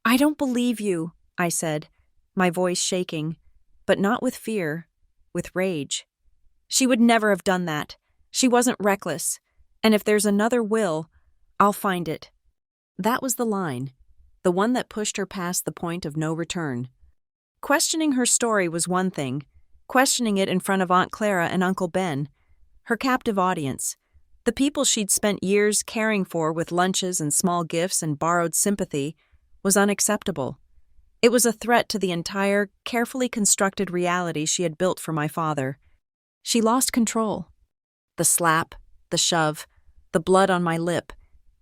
Speaker 1: I don't believe you, I said, my voice shaking, but not with fear, with rage. She would never have done that. She wasn't reckless. And if there's another will, I'll find it. That was the line, the one that pushed her past the point of no return. Questioning her story was one thing, questioning it in front of Aunt Clara and Uncle Ben, her captive audience, the people she'd spent years caring for with lunches and small gifts and borrowed sympathy, was unacceptable. It was a threat to the entire, carefully constructed reality she had built for my father. She lost control. The slap, the shove, the blood on my lip.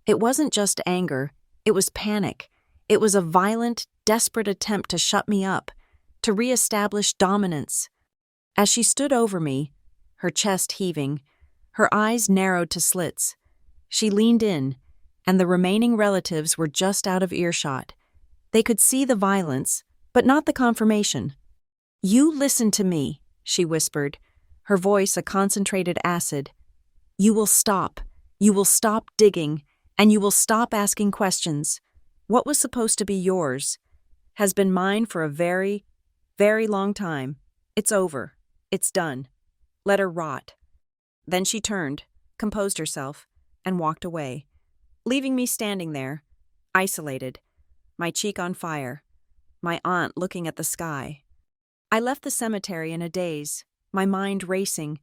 Speaker 1: It wasn't just anger. It was panic. It was a violent, desperate attempt to shut me up, to reestablish dominance. As she stood over me, her chest heaving, her eyes narrowed to slits, she leaned in, and the remaining relatives were just out of earshot. They could see the violence, but not the confirmation. You listen to me, she whispered, her voice a concentrated acid. You will stop. You will stop digging, and you will stop asking questions. What was supposed to be yours has been mine for a very, very long time. It's over. It's done. Let her rot. Then she turned, composed herself, and walked away, leaving me standing there, isolated, my cheek on fire, my aunt looking at the sky. I left the cemetery in a daze, my mind racing,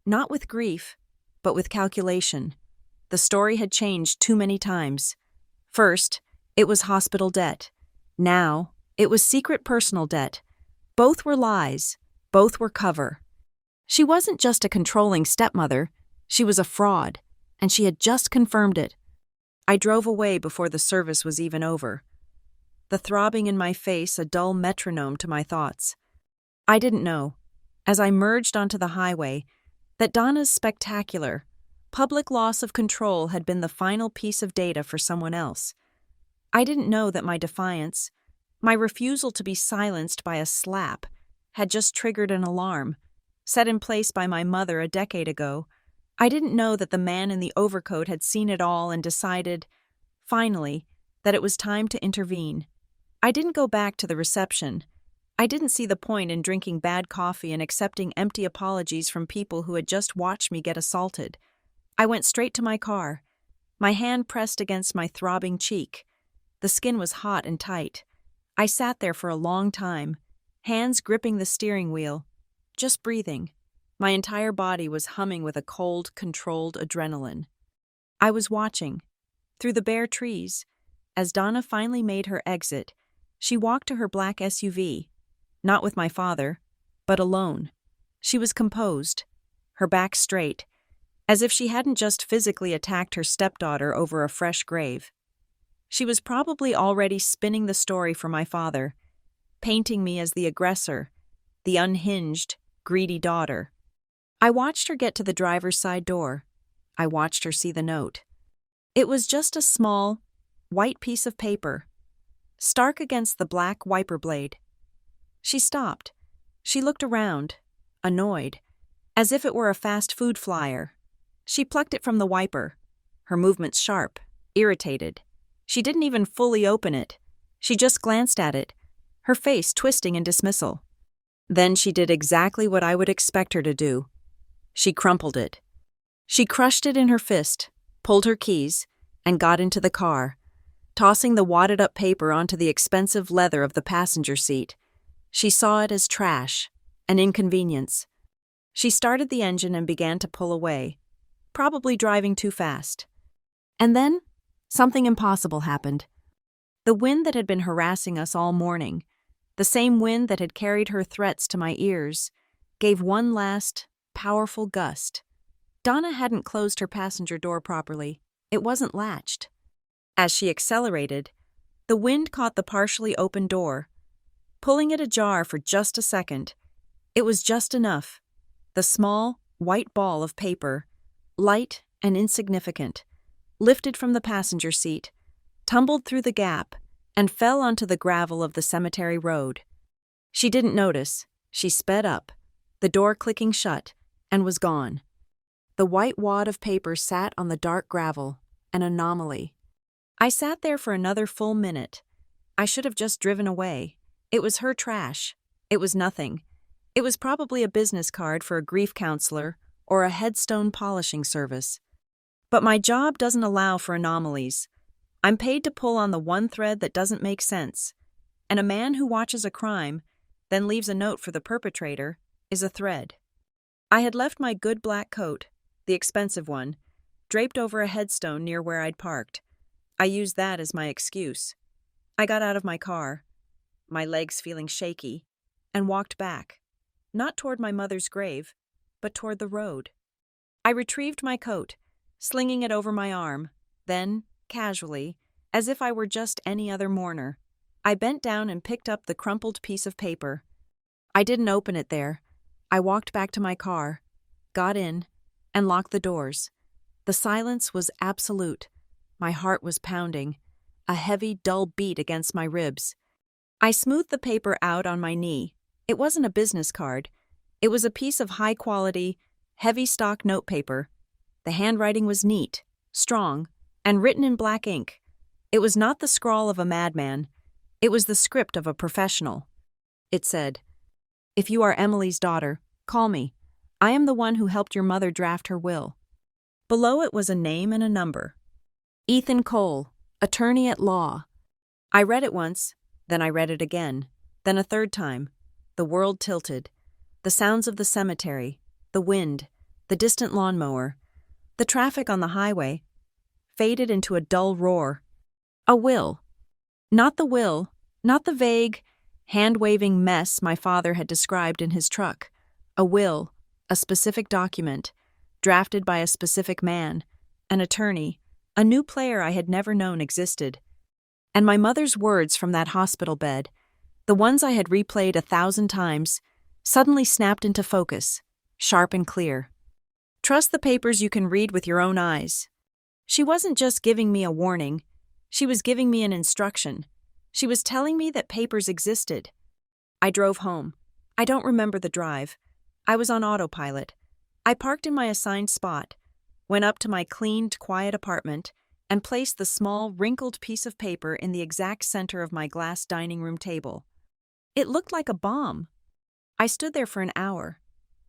Speaker 1: not with grief, but with calculation. The story had changed too many times. First, It was hospital debt. Now, it was secret personal debt. Both were lies. Both were cover. She wasn't just a controlling stepmother. She was a fraud, and she had just confirmed it. I drove away before the service was even over. The throbbing in my face a dull metronome to my thoughts. I didn't know, as I merged onto the highway, that Donna's spectacular, public loss of control had been the final piece of data for someone else. I didn't know that my defiance, my refusal to be silenced by a slap, had just triggered an alarm, set in place by my mother a decade ago. I didn't know that the man in the overcoat had seen it all and decided, finally, that it was time to intervene. I didn't go back to the reception. I didn't see the point in drinking bad coffee and accepting empty apologies from people who had just watched me get assaulted. I went straight to my car, my hand pressed against my throbbing cheek. The skin was hot and tight. I sat there for a long time, hands gripping the steering wheel, just breathing. My entire body was humming with a cold, controlled adrenaline. I was watching, through the bare trees, as Donna finally made her exit. She walked to her black SUV, not with my father, but alone. She was composed, her back straight, as if she hadn't just physically attacked her stepdaughter over a fresh grave. She was probably already spinning the story for my father, painting me as the aggressor, the unhinged, greedy daughter. I watched her get to the driver's side door. I watched her see the note. It was just a small, white piece of paper, stark against the black wiper blade. She stopped. She looked around, annoyed, as if it were a fast food flyer. She plucked it from the wiper, her movements sharp, irritated. She didn't even fully open it. She just glanced at it, her face twisting in dismissal. Then she did exactly what I would expect her to do. She crumpled it. She crushed it in her fist, pulled her keys, and got into the car, tossing the wadded-up paper onto the expensive leather of the passenger seat. She saw it as trash, an inconvenience. She started the engine and began to pull away, probably driving too fast. And then, something impossible happened. The wind that had been harassing us all morning, the same wind that had carried her threats to my ears, gave one last, powerful gust. Donna hadn't closed her passenger door properly. It wasn't latched. As she accelerated, the wind caught the partially open door, pulling it ajar for just a second. It was just enough. The small, white ball of paper, light and insignificant, lifted from the passenger seat, tumbled through the gap, and fell onto the gravel of the cemetery road. She didn't notice. She sped up, the door clicking shut, and was gone. The white wad of paper sat on the dark gravel, an anomaly. I sat there for another full minute. I should have just driven away. It was her trash. It was nothing. It was probably a business card for a grief counselor or a headstone polishing service. But my job doesn't allow for anomalies. I'm paid to pull on the one thread that doesn't make sense. And a man who watches a crime, then leaves a note for the perpetrator, is a thread. I had left my good black coat, the expensive one, draped over a headstone near where I'd parked. I used that as my excuse. I got out of my car, my legs feeling shaky, and walked back, not toward my mother's grave, but toward the road. I retrieved my coat, slinging it over my arm, then, casually, as if I were just any other mourner, I bent down and picked up the crumpled piece of paper. I didn't open it there. I walked back to my car, got in, and locked the doors. The silence was absolute. My heart was pounding, a heavy, dull beat against my ribs. I smoothed the paper out on my knee. It wasn't a business card. It was a piece of high-quality, heavy-stock notepaper. The handwriting was neat, strong, and written in black ink. It was not the scrawl of a madman. It was the script of a professional. It said, "If you are Emily's daughter, call me. I am the one who helped your mother draft her will." Below it was a name and a number. Ethan Cole, attorney at law. I read it once, then I read it again, then a third time. The world tilted. The sounds of the cemetery, the wind, the distant lawnmower, the traffic on the highway, faded into a dull roar. A will. Not the will, not the vague, hand-waving mess my father had described in his truck. A will, a specific document, drafted by a specific man, an attorney, a new player I had never known existed. And my mother's words from that hospital bed, the ones I had replayed 1,000 times, suddenly snapped into focus, sharp and clear. Trust the papers you can read with your own eyes. She wasn't just giving me a warning, she was giving me an instruction. She was telling me that papers existed. I drove home. I don't remember the drive. I was on autopilot. I parked in my assigned spot, went up to my cleaned, quiet apartment, and placed the small, wrinkled piece of paper in the exact center of my glass dining room table. It looked like a bomb. I stood there for an hour,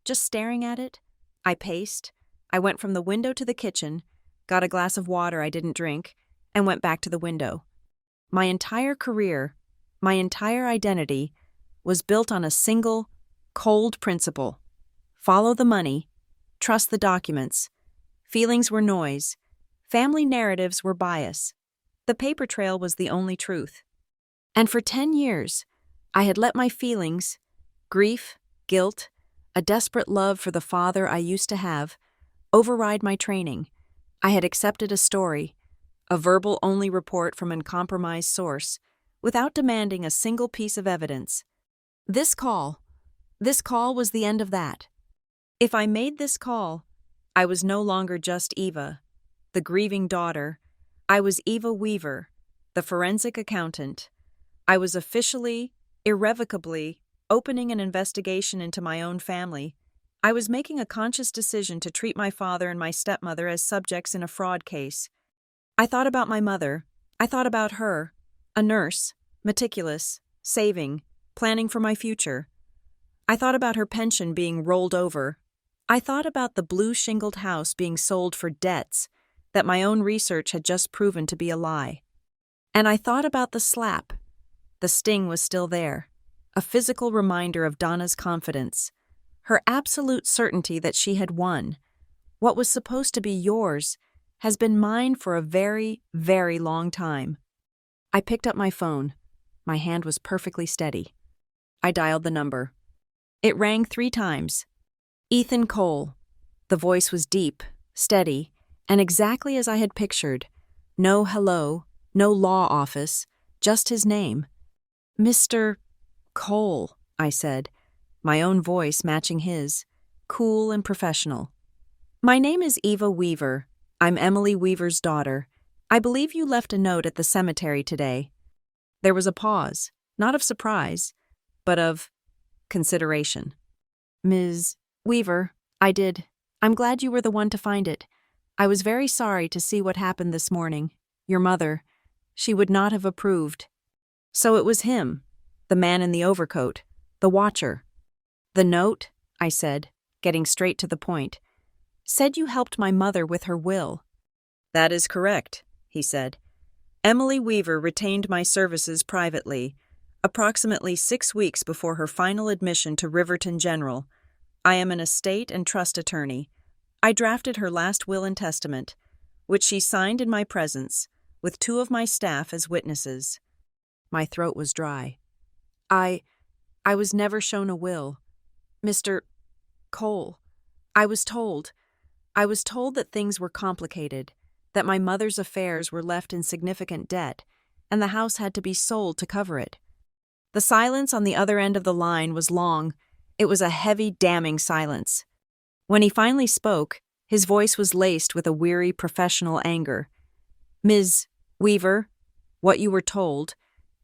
Speaker 1: just staring at it. I paced. I went from the window to the kitchen, got a glass of water I didn't drink, and went back to the window. My entire career, my entire identity, was built on a single, cold principle. Follow the money, trust the documents. Feelings were noise. Family narratives were bias. The paper trail was the only truth. And for 10 years, I had let my feelings, grief, guilt, a desperate love for the father I used to have, override my training. I had accepted a story, a verbal-only report from a compromised source, without demanding a single piece of evidence. This call was the end of that. If I made this call, I was no longer just Eva, the grieving daughter. I was Eva Weaver, the forensic accountant. I was officially, irrevocably, opening an investigation into my own family. I was making a conscious decision to treat my father and my stepmother as subjects in a fraud case. I thought about my mother. I thought about her, a nurse, meticulous, saving, planning for my future. I thought about her pension being rolled over. I thought about the blue-shingled house being sold for debts that my own research had just proven to be a lie. And I thought about the slap. The sting was still there, a physical reminder of Donna's confidence, her absolute certainty that she had won. What was supposed to be yours has been mine for a very, very long time. I picked up my phone. My hand was perfectly steady. I dialed the number. It rang 3 times. Ethan Cole. The voice was deep, steady, and exactly as I had pictured. No hello, no law office, just his name. Mr. Cole, I said, my own voice matching his, cool and professional. My name is Eva Weaver. I'm Emily Weaver's daughter. I believe you left a note at the cemetery today. There was a pause, not of surprise, but of consideration. Ms. Weaver, I did. I'm glad you were the one to find it. I was very sorry to see what happened this morning. Your mother, she would not have approved. So it was him, the man in the overcoat, the watcher. The note, I said, getting straight to the point, said you helped my mother with her will. That is correct, he said. Emily Weaver retained my services privately, approximately 6 weeks before her final admission to Riverton General. I am an estate and trust attorney. I drafted her last will and testament, which she signed in my presence, with 2 of my staff as witnesses. My throat was dry. I was never shown a will. Mr. Cole, I was told that things were complicated, that my mother's affairs were left in significant debt, and the house had to be sold to cover it. The silence on the other end of the line was long. It was a heavy, damning silence. When he finally spoke, his voice was laced with a weary, professional anger. Ms. Weaver, what you were told,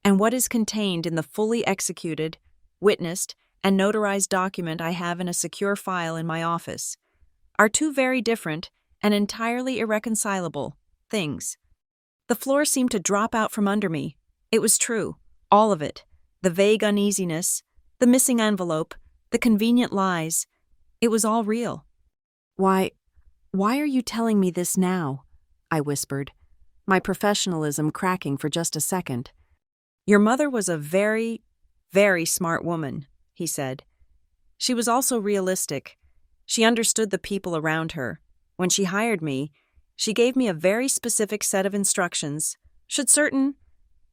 Speaker 1: and what is contained in the fully executed, witnessed, and notarized document I have in a secure file in my office, are 2 very different and entirely irreconcilable things. The floor seemed to drop out from under me. It was true, all of it. The vague uneasiness, the missing envelope, the convenient lies. It was all real. Why are you telling me this now? I whispered, my professionalism cracking for just a second. Your mother was a very, very smart woman, he said. She was also realistic. She understood the people around her. When she hired me, she gave me a very specific set of instructions. Should certain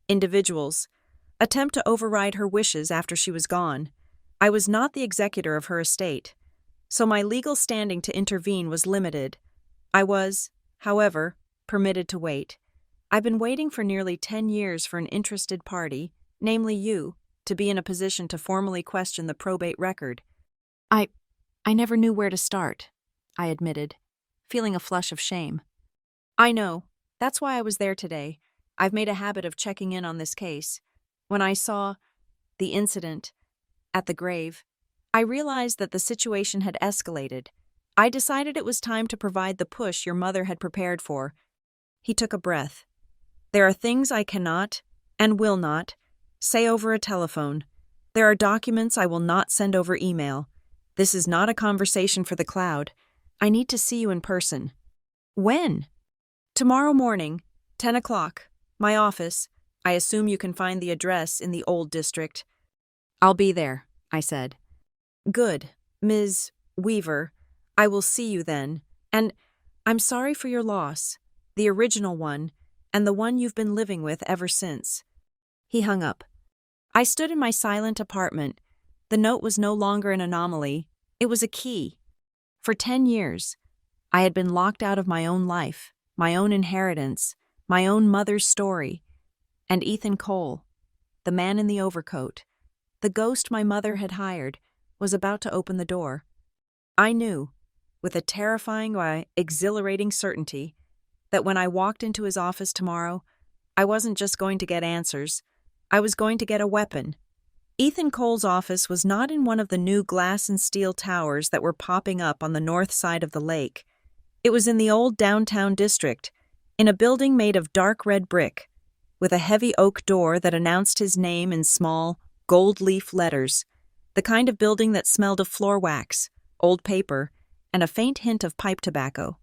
Speaker 1: individuals, attempt to override her wishes after she was gone. I was not the executor of her estate, so my legal standing to intervene was limited. I was, however, permitted to wait. I've been waiting for nearly 10 years for an interested party, namely you, to be in a position to formally question the probate record. I never knew where to start, I admitted, feeling a flush of shame. I know. That's why I was there today. I've made a habit of checking in on this case. When I saw the incident at the grave, I realized that the situation had escalated. I decided it was time to provide the push your mother had prepared for. He took a breath. There are things I cannot, and will not, say over a telephone. There are documents I will not send over email. This is not a conversation for the cloud. I need to see you in person. When? Tomorrow morning, 10 o'clock. My office. I assume you can find the address in the old district. I'll be there, I said. Good, Ms. Weaver. I will see you then. And I'm sorry for your loss, the original one, and the one you've been living with ever since. He hung up. I stood in my silent apartment. The note was no longer an anomaly. It was a key. For 10 years, I had been locked out of my own life, my own inheritance, my own mother's story. And Ethan Cole, the man in the overcoat, the ghost my mother had hired, was about to open the door. I knew, with a terrifying, exhilarating certainty, that when I walked into his office tomorrow, I wasn't just going to get answers. I was going to get a weapon. Ethan Cole's office was not in one of the new glass and steel towers that were popping up on the north side of the lake. It was in the old downtown district, in a building made of dark red brick, with a heavy oak door that announced his name in small, gold-leaf letters, the kind of building that smelled of floor wax, old paper, and a faint hint of pipe tobacco.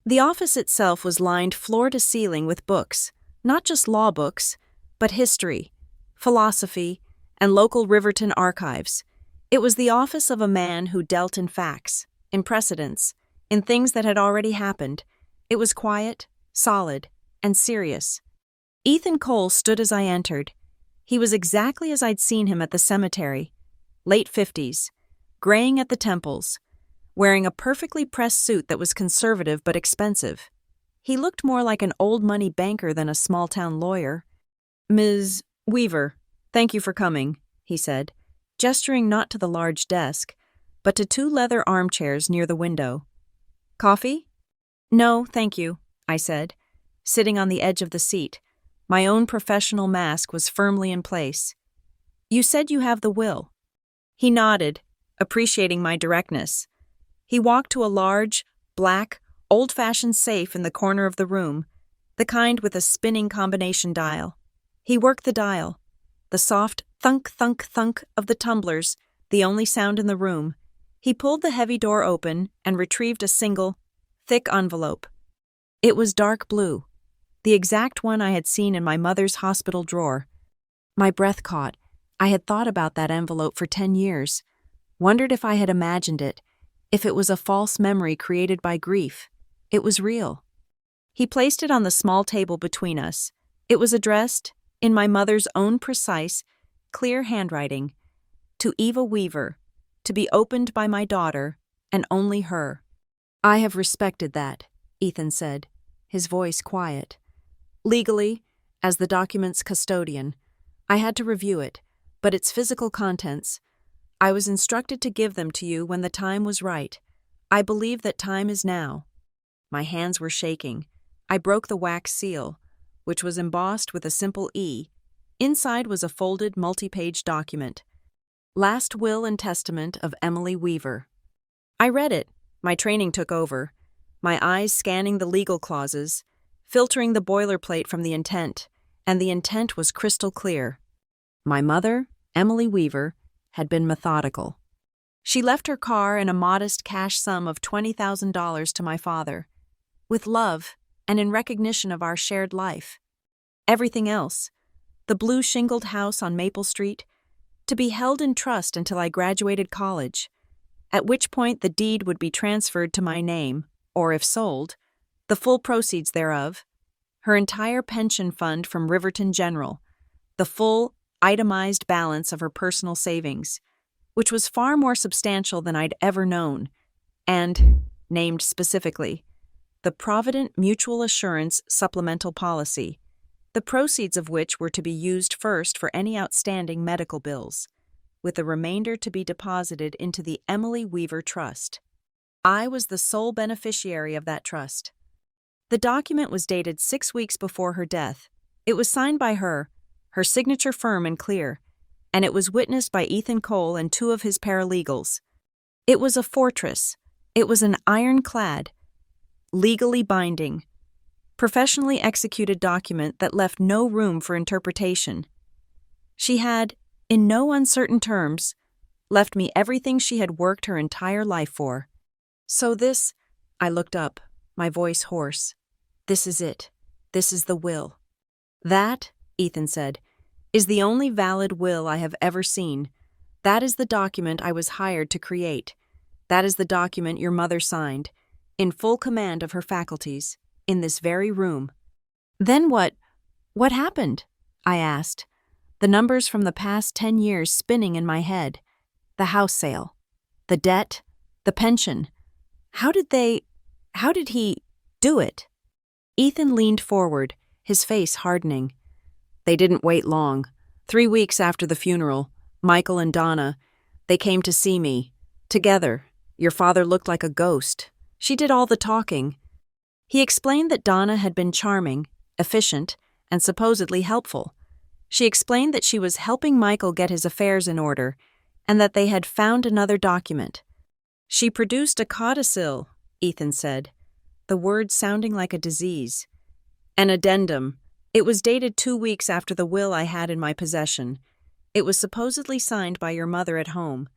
Speaker 1: The office itself was lined floor to ceiling with books, not just law books, but history, philosophy, and local Riverton archives. It was the office of a man who dealt in facts, in precedents, in things that had already happened. It was quiet, solid, and serious. Ethan Cole stood as I entered. He was exactly as I'd seen him at the cemetery, late 50s, graying at the temples, wearing a perfectly pressed suit that was conservative but expensive. He looked more like an old-money banker than a small-town lawyer. Ms. Weaver, thank you for coming, he said, gesturing not to the large desk, but to 2 leather armchairs near the window. Coffee? No, thank you, I said, sitting on the edge of the seat. My own professional mask was firmly in place. You said you have the will. He nodded, appreciating my directness. He walked to a large, black, old-fashioned safe in the corner of the room, the kind with a spinning combination dial. He worked the dial. The soft thunk, thunk, thunk of the tumblers, the only sound in the room. He pulled the heavy door open and retrieved a single, thick envelope. It was dark blue, the exact one I had seen in my mother's hospital drawer. My breath caught. I had thought about that envelope for 10 years, wondered if I had imagined it, if it was a false memory created by grief. It was real. He placed it on the small table between us. It was addressed, in my mother's own precise, clear handwriting, to Eva Weaver, to be opened by my daughter, and only her. I have respected that, Ethan said, his voice quiet. Legally, as the document's custodian, I had to review it, but its physical contents, I was instructed to give them to you when the time was right. I believe that time is now. My hands were shaking. I broke the wax seal, which was embossed with a simple E. Inside was a folded, multi-page document. Last Will and Testament of Emily Weaver. I read it. My training took over, my eyes scanning the legal clauses, filtering the boilerplate from the intent, and the intent was crystal clear. My mother, Emily Weaver, had been methodical. She left her car and a modest cash sum of $20,000 to my father, with love and in recognition of our shared life. Everything else, the blue shingled house on Maple Street, to be held in trust until I graduated college, at which point the deed would be transferred to my name, or if sold, the full proceeds thereof, her entire pension fund from Riverton General, the full, itemized balance of her personal savings, which was far more substantial than I'd ever known, and, named specifically, the Provident Mutual Assurance Supplemental Policy, the proceeds of which were to be used first for any outstanding medical bills, with the remainder to be deposited into the Emily Weaver Trust. I was the sole beneficiary of that trust. The document was dated 6 weeks before her death. It was signed by her signature firm and clear, and it was witnessed by Ethan Cole and 2 of his paralegals. It was a fortress. It was an ironclad, legally binding, professionally executed document that left no room for interpretation. She had, in no uncertain terms, left me everything she had worked her entire life for. So this, I looked up, my voice hoarse. This is it. This is the will. That, Ethan said, is the only valid will I have ever seen. That is the document I was hired to create. That is the document your mother signed, in full command of her faculties, in this very room. Then what happened? I asked, the numbers from the past 10 years spinning in my head. The house sale, the debt, the pension. How did he do it? Ethan leaned forward, his face hardening. They didn't wait long. 3 weeks after the funeral, Michael and Donna, they came to see me. Together, your father looked like a ghost. She did all the talking. He explained that Donna had been charming, efficient, and supposedly helpful. She explained that she was helping Michael get his affairs in order, and that they had found another document. She produced a codicil, Ethan said, the word sounding like a disease. An addendum. It was dated 2 weeks after the will I had in my possession. It was supposedly signed by your mother at home,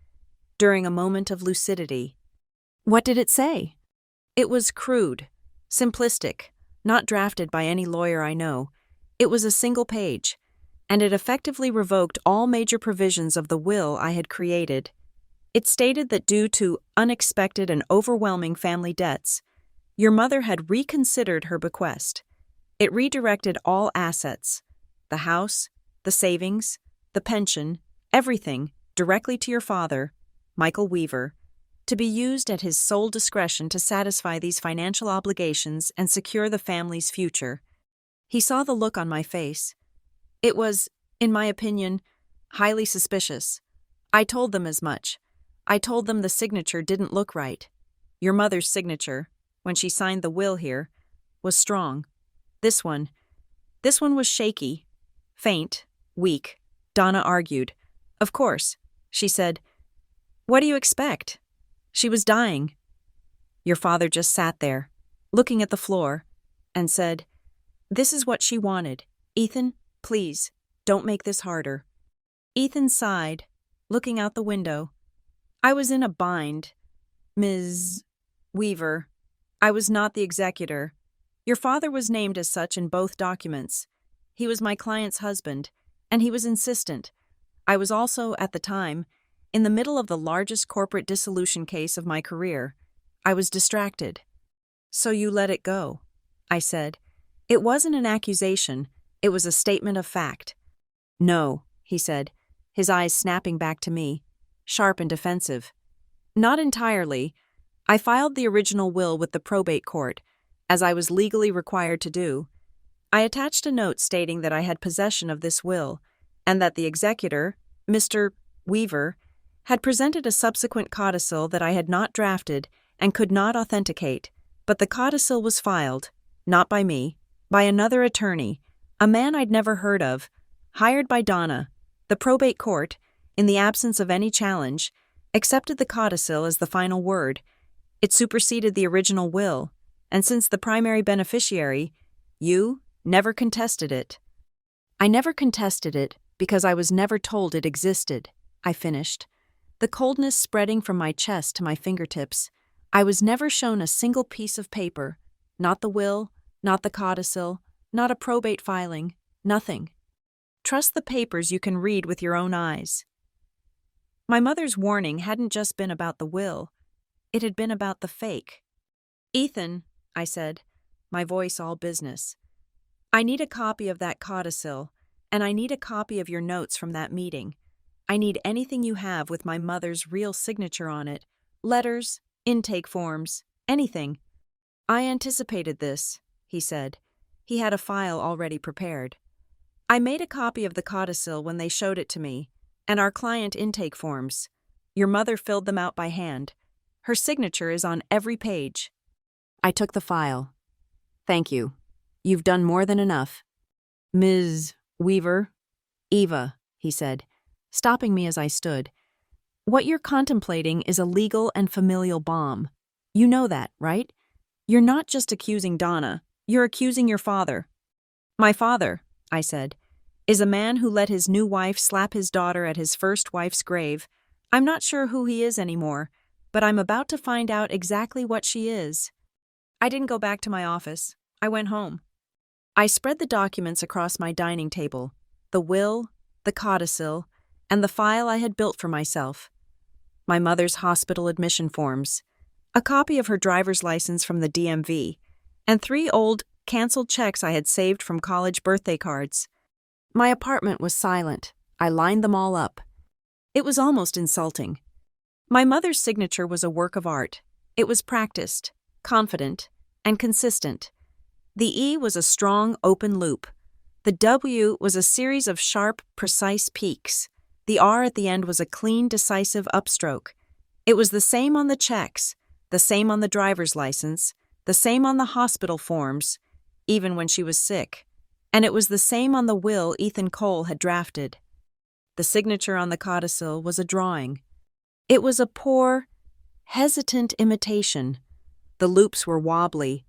Speaker 1: during a moment of lucidity. What did it say? It was crude, simplistic, not drafted by any lawyer I know. It was a single page, and it effectively revoked all major provisions of the will I had created. It stated that due to unexpected and overwhelming family debts, your mother had reconsidered her bequest. It redirected all assets, the house, the savings, the pension, everything, directly to your father, Michael Weaver, to be used at his sole discretion to satisfy these financial obligations and secure the family's future. He saw the look on my face. It was, in my opinion, highly suspicious. I told them as much. I told them the signature didn't look right. Your mother's signature, when she signed the will here, was strong. This one was shaky, faint, weak. Donna argued. Of course, she said. What do you expect? She was dying. Your father just sat there, looking at the floor, and said, This is what she wanted. Ethan, please, don't make this harder. Ethan sighed, looking out the window. I was in a bind. Ms. Weaver. I was not the executor. Your father was named as such in both documents. He was my client's husband, and he was insistent. I was also, at the time, in the middle of the largest corporate dissolution case of my career. I was distracted. So you let it go, I said. It wasn't an accusation. It was a statement of fact. No, he said, his eyes snapping back to me, sharp and defensive. Not entirely. I filed the original will with the probate court, as I was legally required to do. I attached a note stating that I had possession of this will, and that the executor, Mr. Weaver, had presented a subsequent codicil that I had not drafted and could not authenticate, but the codicil was filed, not by me, by another attorney, a man I'd never heard of, hired by Donna. The probate court, in the absence of any challenge, accepted the codicil as the final word. It superseded the original will, and since the primary beneficiary, you, never contested it. I never contested it because I was never told it existed, I finished, the coldness spreading from my chest to my fingertips. I was never shown a single piece of paper, not the will, not the codicil, not a probate filing, nothing. Trust the papers you can read with your own eyes. My mother's warning hadn't just been about the will, it had been about the fake. Ethan, I said, my voice all business, I need a copy of that codicil, And I need a copy of your notes from that meeting. I need anything you have with my mother's real signature on it. Letters, intake forms, anything. I anticipated this, he said. He had a file already prepared. I made a copy of the codicil when they showed it to me, and our client intake forms. Your mother filled them out by hand. Her signature is on every page. I took the file. Thank you. You've done more than enough. Ms. Weaver? Eva, he said, stopping me as I stood. What you're contemplating is a legal and familial bomb. You know that, right? You're not just accusing Donna. You're accusing your father. My father, I said, is a man who let his new wife slap his daughter at his first wife's grave. I'm not sure who he is anymore, but I'm about to find out exactly what she is. I didn't go back to my office. I went home. I spread the documents across my dining table, the will, the codicil, and the file I had built for myself. My mother's hospital admission forms, a copy of her driver's license from the DMV, and 3 old, canceled checks I had saved from college birthday cards. My apartment was silent. I lined them all up. It was almost insulting. My mother's signature was a work of art. It was practiced, confident, and consistent. The E was a strong, open loop. The W was a series of sharp, precise peaks. The R at the end was a clean, decisive upstroke. It was the same on the checks, the same on the driver's license, the same on the hospital forms, even when she was sick, and it was the same on the will Ethan Cole had drafted. The signature on the codicil was a drawing. It was a poor, hesitant imitation. The loops were wobbly.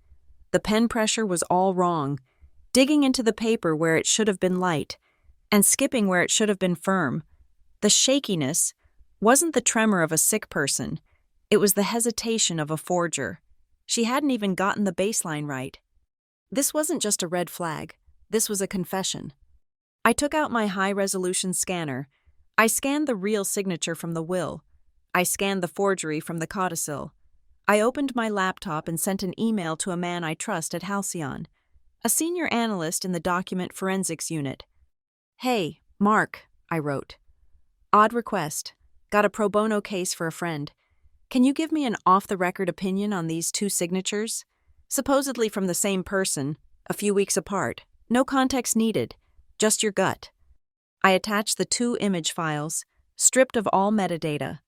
Speaker 1: The pen pressure was all wrong, digging into the paper where it should have been light, and skipping where it should have been firm. The shakiness wasn't the tremor of a sick person. It was the hesitation of a forger. She hadn't even gotten the baseline right. This wasn't just a red flag. This was a confession. I took out my high-resolution scanner. I scanned the real signature from the will. I scanned the forgery from the codicil. I opened my laptop and sent an email to a man I trust at Halcyon, a senior analyst in the document forensics unit. Hey, Mark, I wrote. Odd request. Got a pro bono case for a friend. Can you give me an off-the-record opinion on these 2 signatures? Supposedly from the same person, a few weeks apart. No context needed. Just your gut. I attached the 2 image files, stripped of all metadata.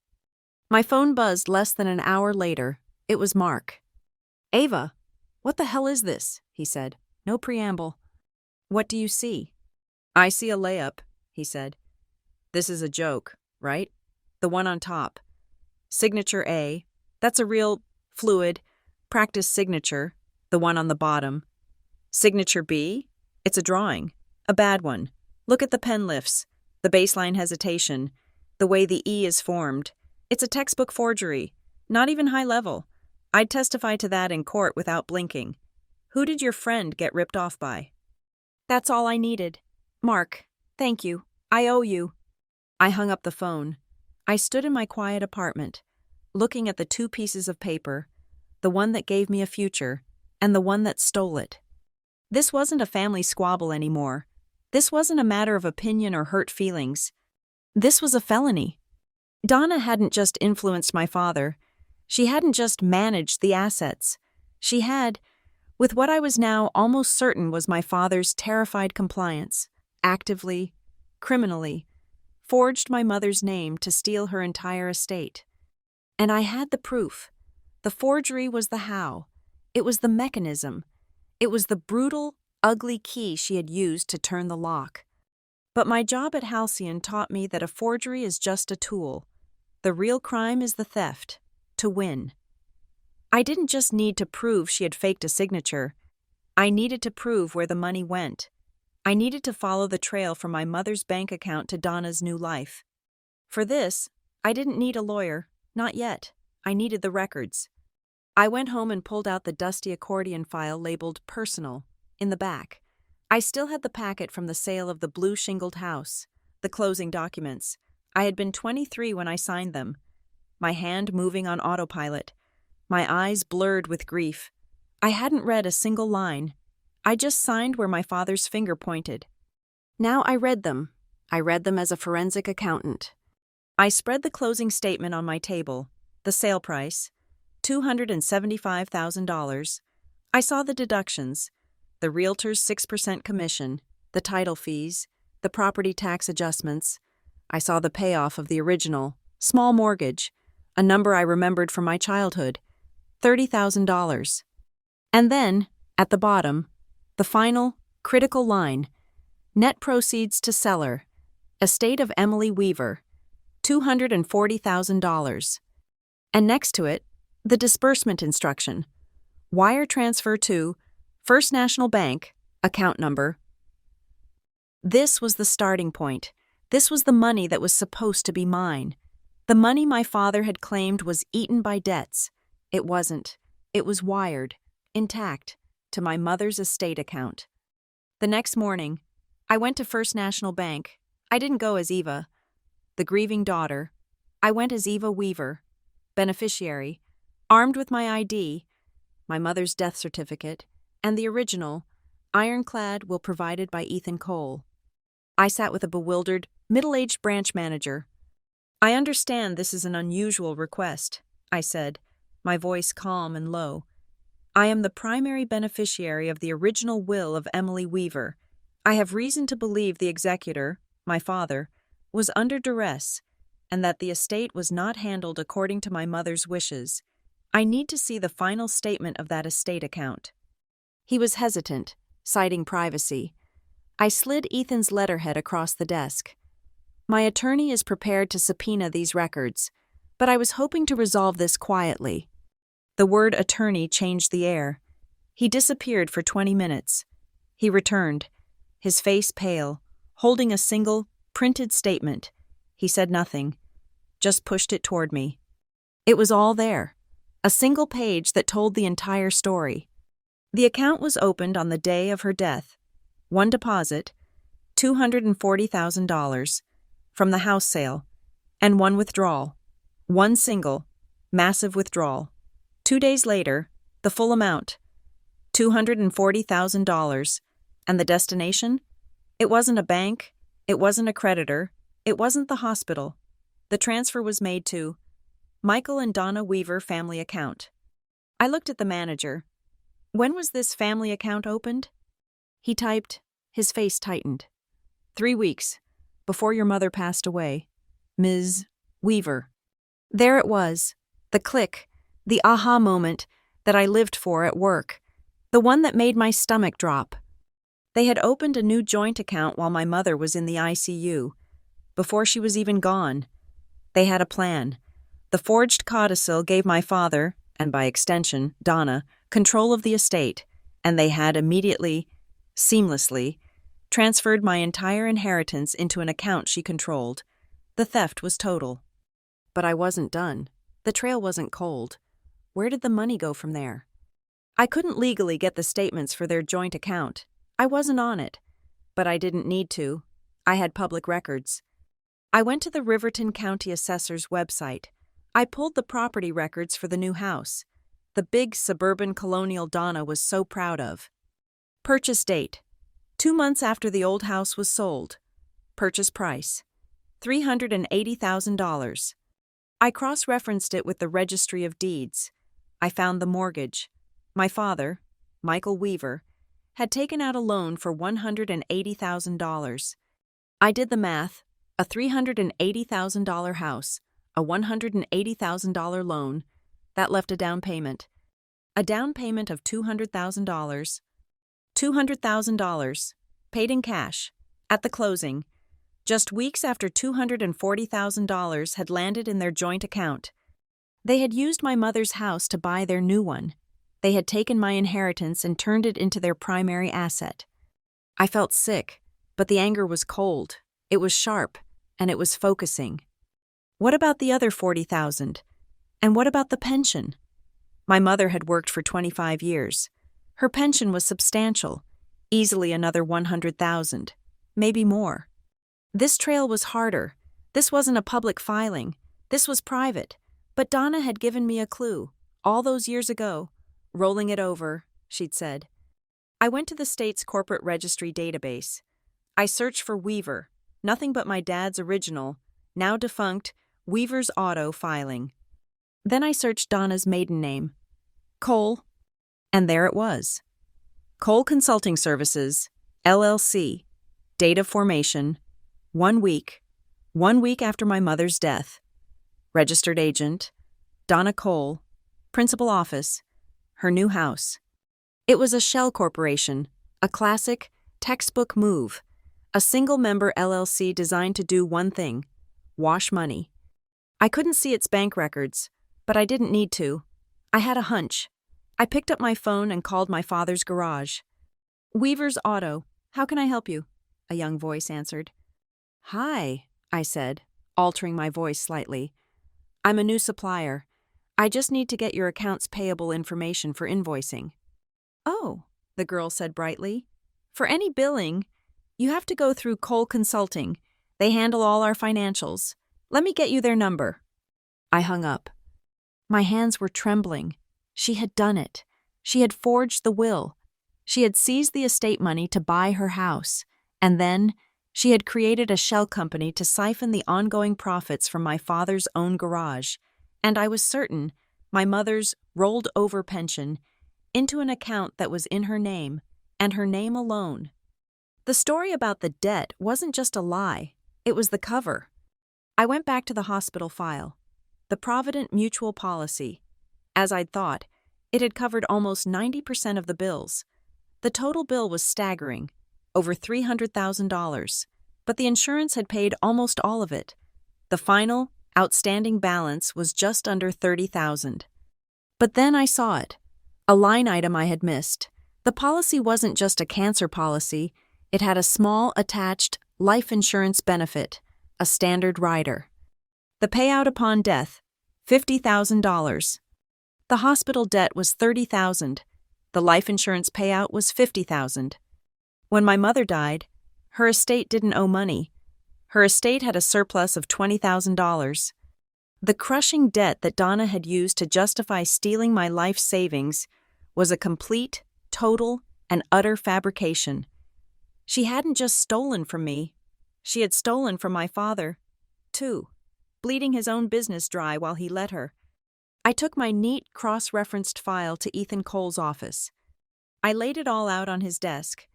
Speaker 1: My phone buzzed less than an hour later. It was Mark. Ava, what the hell is this? He said. No preamble. What do you see? I see a layup, he said. This is a joke, right? The one on top. Signature A, that's a real, fluid, practice signature, the one on the bottom. Signature B, it's a drawing, a bad one. Look at the pen lifts, the baseline hesitation, the way the E is formed. It's a textbook forgery, not even high level. I'd testify to that in court without blinking. Who did your friend get ripped off by? That's all I needed. Mark, thank you. I owe you. I hung up the phone. I stood in my quiet apartment, looking at the 2 pieces of paper, the one that gave me a future, and the one that stole it. This wasn't a family squabble anymore. This wasn't a matter of opinion or hurt feelings. This was a felony. Donna hadn't just influenced my father. She hadn't just managed the assets. She had, with what I was now almost certain was my father's terrified compliance, actively, criminally, forged my mother's name to steal her entire estate. And I had the proof. The forgery was the how. It was the mechanism. It was the brutal, ugly key she had used to turn the lock. But my job at Halcyon taught me that a forgery is just a tool. The real crime is the theft, to win. I didn't just need to prove she had faked a signature. I needed to prove where the money went. I needed to follow the trail from my mother's bank account to Donna's new life. For this, I didn't need a lawyer, not yet. I needed the records. I went home and pulled out the dusty accordion file labeled Personal, in the back. I still had the packet from the sale of the blue shingled house, the closing documents. I had been 23 when I signed them, my hand moving on autopilot, my eyes blurred with grief. I hadn't read a single line. I just signed where my father's finger pointed. Now I read them. I read them as a forensic accountant. I spread the closing statement on my table. The sale price, $275,000. I saw the deductions, the realtor's 6% commission, the title fees, the property tax adjustments. I saw the payoff of the original, small mortgage, a number I remembered from my childhood, $30,000. And then, at the bottom, the final, critical line, net proceeds to seller, estate of Emily Weaver, $240,000. And next to it, the disbursement instruction, wire transfer to First National Bank, account number. This was the starting point. This was the money that was supposed to be mine. The money my father had claimed was eaten by debts. It wasn't. It was wired, intact, to my mother's estate account. The next morning, I went to First National Bank. I didn't go as Eva, the grieving daughter. I went as Eva Weaver, beneficiary, armed with my ID, my mother's death certificate, and the original, ironclad will provided by Ethan Cole. I sat with a bewildered, middle-aged branch manager. "I understand this is an unusual request," I said, my voice calm and low. "I am the primary beneficiary of the original will of Emily Weaver. I have reason to believe the executor, my father, was under duress, and that the estate was not handled according to my mother's wishes. I need to see the final statement of that estate account." He was hesitant, citing privacy. I slid Ethan's letterhead across the desk. "My attorney is prepared to subpoena these records, but I was hoping to resolve this quietly." The word attorney changed the air. He disappeared for 20 minutes. He returned, his face pale, holding a single, printed statement. He said nothing, just pushed it toward me. It was all there, a single page that told the entire story. The account was opened on the day of her death. One deposit, $240,000, from the house sale, and one withdrawal. One single, massive withdrawal. 2 days later, the full amount, $240,000, and the destination? It wasn't a bank, it wasn't a creditor, it wasn't the hospital. The transfer was made to Michael and Donna Weaver family account. I looked at the manager. "When was this family account opened?" He typed, his face tightened. 3 weeks, before your mother passed away, Ms. Weaver." There it was, the click, the aha moment that I lived for at work, the one that made my stomach drop. They had opened a new joint account while my mother was in the ICU, before she was even gone. They had a plan. The forged codicil gave my father, and by extension, Donna, control of the estate, and they had immediately, seamlessly, transferred my entire inheritance into an account she controlled. The theft was total. But I wasn't done. The trail wasn't cold. Where did the money go from there? I couldn't legally get the statements for their joint account. I wasn't on it. But I didn't need to. I had public records. I went to the Riverton County Assessor's website. I pulled the property records for the new house. The big suburban colonial Donna was so proud of. Purchase date: 2 months after the old house was sold. Purchase price: $380,000. I cross-referenced it with the Registry of Deeds. I found the mortgage. My father, Michael Weaver, had taken out a loan for $180,000. I did the math. A $380,000 house, a $180,000 loan, that left a down payment. A down payment of $200,000. $200,000, paid in cash, at the closing, just weeks after $240,000 had landed in their joint account. They had used my mother's house to buy their new one. They had taken my inheritance and turned it into their primary asset. I felt sick, but the anger was cold. It was sharp, and it was focusing. What about the other $40,000? And what about the pension? My mother had worked for 25 years. Her pension was substantial, easily another $100,000, maybe more. This trail was harder. This wasn't a public filing. This was private. But Donna had given me a clue, all those years ago. "Rolling it over," she'd said. I went to the state's corporate registry database. I searched for Weaver, nothing but my dad's original, now defunct, Weaver's Auto filing. Then I searched Donna's maiden name, Cole, and there it was. Cole Consulting Services, LLC, date of formation, 1 week, 1 week after my mother's death. Registered agent, Donna Cole, principal office, her new house. It was a shell corporation, a classic, textbook move, a single-member LLC designed to do one thing, wash money. I couldn't see its bank records, but I didn't need to. I had a hunch. I picked up my phone and called my father's garage. Weaver's Auto, how can I help you? A young voice answered. Hi, I said, altering my voice slightly. I'm a new supplier. I just need to get your accounts payable information for invoicing. Oh, the girl said brightly. For any billing, you have to go through Cole Consulting. They handle all our financials. Let me get you their number. I hung up. My hands were trembling. She had done it. She had forged the will. She had seized the estate money to buy her house. And then, she had created a shell company to siphon the ongoing profits from my father's own garage. And I was certain, my mother's rolled-over pension, into an account that was in her name, and her name alone. The story about the debt wasn't just a lie. It was the cover. I went back to the hospital file. The Provident Mutual policy. As I'd thought, it had covered almost 90% of the bills. The total bill was staggering, over $300,000, but the insurance had paid almost all of it. The final, outstanding balance was just under $30,000. But then I saw it, a line item I had missed. The policy wasn't just a cancer policy, it had a small attached life insurance benefit, a standard rider. The payout upon death, $50,000. The hospital debt was $30,000. The life insurance payout was $50,000. When my mother died, her estate didn't owe money. Her estate had a surplus of $20,000. The crushing debt that Donna had used to justify stealing my life savings was a complete, total, and utter fabrication. She hadn't just stolen from me. She had stolen from my father, too, bleeding his own business dry while he let her. I took my neat, cross-referenced file to Ethan Cole's office. I laid it all out on his desk.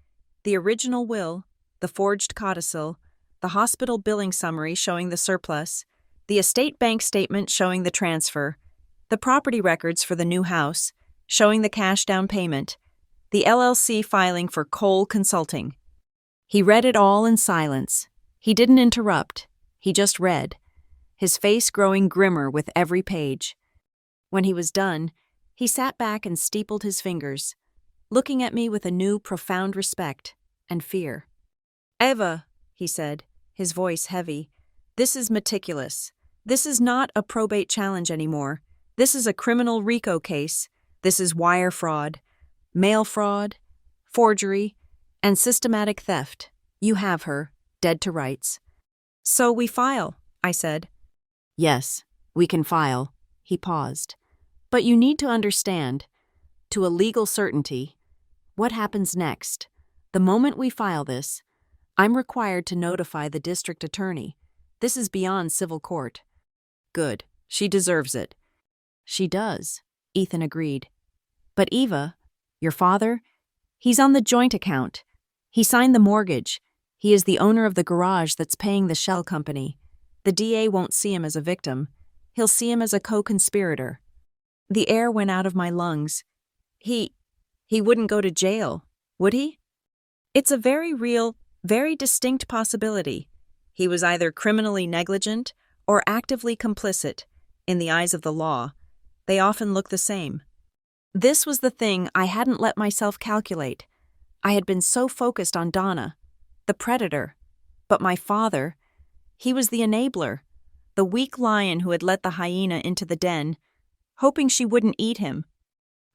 Speaker 1: The original will, the forged codicil, the hospital billing summary showing the surplus, the estate bank statement showing the transfer, the property records for the new house, showing the cash down payment, the LLC filing for Cole Consulting. He read it all in silence. He didn't interrupt. He just read, his face growing grimmer with every page. When he was done, he sat back and steepled his fingers, looking at me with a new, profound respect and fear. Eva, he said, his voice heavy, this is meticulous. This is not a probate challenge anymore. This is a criminal RICO case. This is wire fraud, mail fraud, forgery, and systematic theft. You have her, dead to rights. So we file, I said. Yes, we can file. He paused. But you need to understand, to a legal certainty, what happens next. The moment we file this, I'm required to notify the district attorney. This is beyond civil court. Good. She deserves it. She does, Ethan agreed. But Eva, your father, he's on the joint account. He signed the mortgage. He is the owner of the garage that's paying the shell company. The DA won't see him as a victim. He'll see him as a co-conspirator. The air went out of my lungs. He wouldn't go to jail, would he? It's a very real, very distinct possibility. He was either criminally negligent or actively complicit. In the eyes of the law, they often look the same. This was the thing I hadn't let myself calculate. I had been so focused on Donna, the predator. But my father, he was the enabler, the weak lion who had let the hyena into the den, hoping she wouldn't eat him.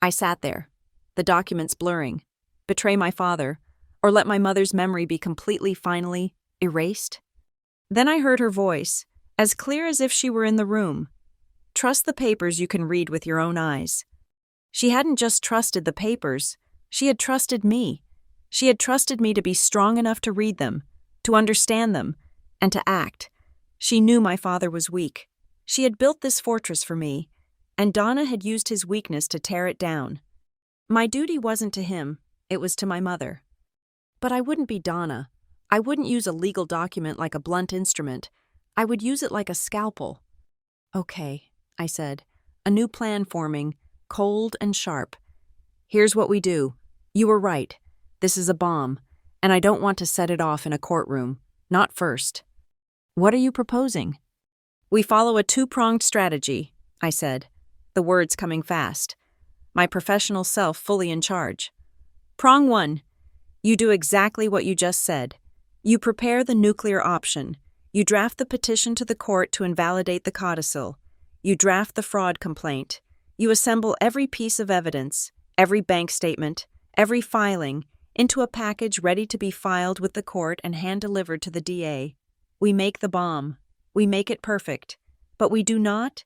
Speaker 1: I sat there, the documents blurring. Betray my father, or let my mother's memory be completely, finally erased? Then I heard her voice, as clear as if she were in the room. Trust the papers you can read with your own eyes. She hadn't just trusted the papers, she had trusted me. She had trusted me to be strong enough to read them, to understand them, and to act. She knew my father was weak. She had built this fortress for me, and Donna had used his weakness to tear it down. My duty wasn't to him, it was to my mother. But I wouldn't be Donna. I wouldn't use a legal document like a blunt instrument. I would use it like a scalpel. Okay, I said, a new plan forming, cold and sharp. Here's what we do. You were right. This is a bomb, and I don't want to set it off in a courtroom. Not first. What are you proposing? We follow a two-pronged strategy, I said, the words coming fast, my professional self fully in charge. Prong 1. You do exactly what you just said. You prepare the nuclear option. You draft the petition to the court to invalidate the codicil. You draft the fraud complaint. You assemble every piece of evidence, every bank statement, every filing, into a package ready to be filed with the court and hand-delivered to the DA. We make the bomb. We make it perfect. But we do not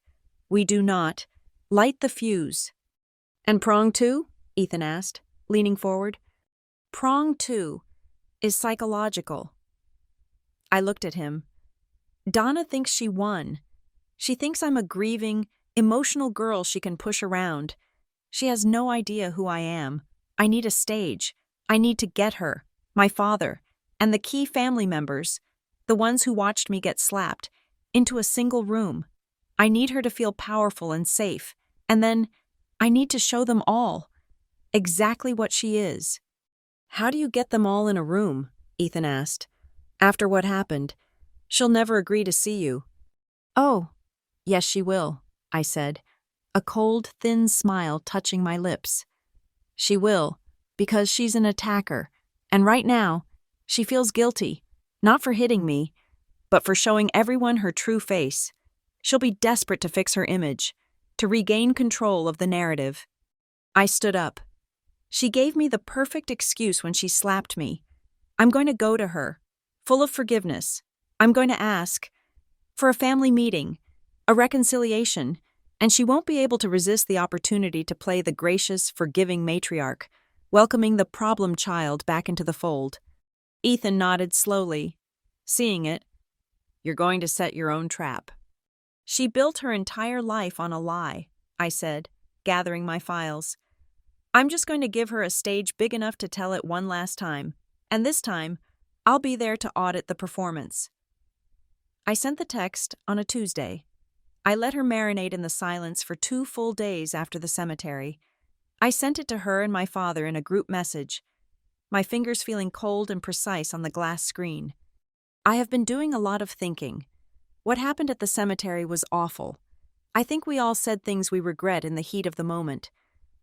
Speaker 1: light the fuse. And prong 2? Ethan asked, leaning forward. Prong 2 is psychological. I looked at him. Donna thinks she won. She thinks I'm a grieving, emotional girl she can push around. She has no idea who I am. I need a stage. I need to get her, my father, and the key family members, the ones who watched me get slapped, into a single room. I need her to feel powerful and safe, and then I need to show them all exactly what she is. How do you get them all in a room? Ethan asked. After what happened, she'll never agree to see you. Oh, yes she will, I said, a cold, thin smile touching my lips. She will, because she's an attacker, and right now, she feels guilty, not for hitting me, but for showing everyone her true face. She'll be desperate to fix her image, to regain control of the narrative. I stood up. She gave me the perfect excuse when she slapped me. I'm going to go to her, full of forgiveness. I'm going to ask for a family meeting, a reconciliation, and she won't be able to resist the opportunity to play the gracious, forgiving matriarch, welcoming the problem child back into the fold. Ethan nodded slowly. Seeing it, you're going to set your own trap. She built her entire life on a lie, I said, gathering my files. I'm just going to give her a stage big enough to tell it one last time, and this time, I'll be there to audit the performance. I sent the text on a Tuesday. I let her marinate in the silence for 2 full days after the cemetery. I sent it to her and my father in a group message, my fingers feeling cold and precise on the glass screen. I have been doing a lot of thinking. What happened at the cemetery was awful. I think we all said things we regret in the heat of the moment.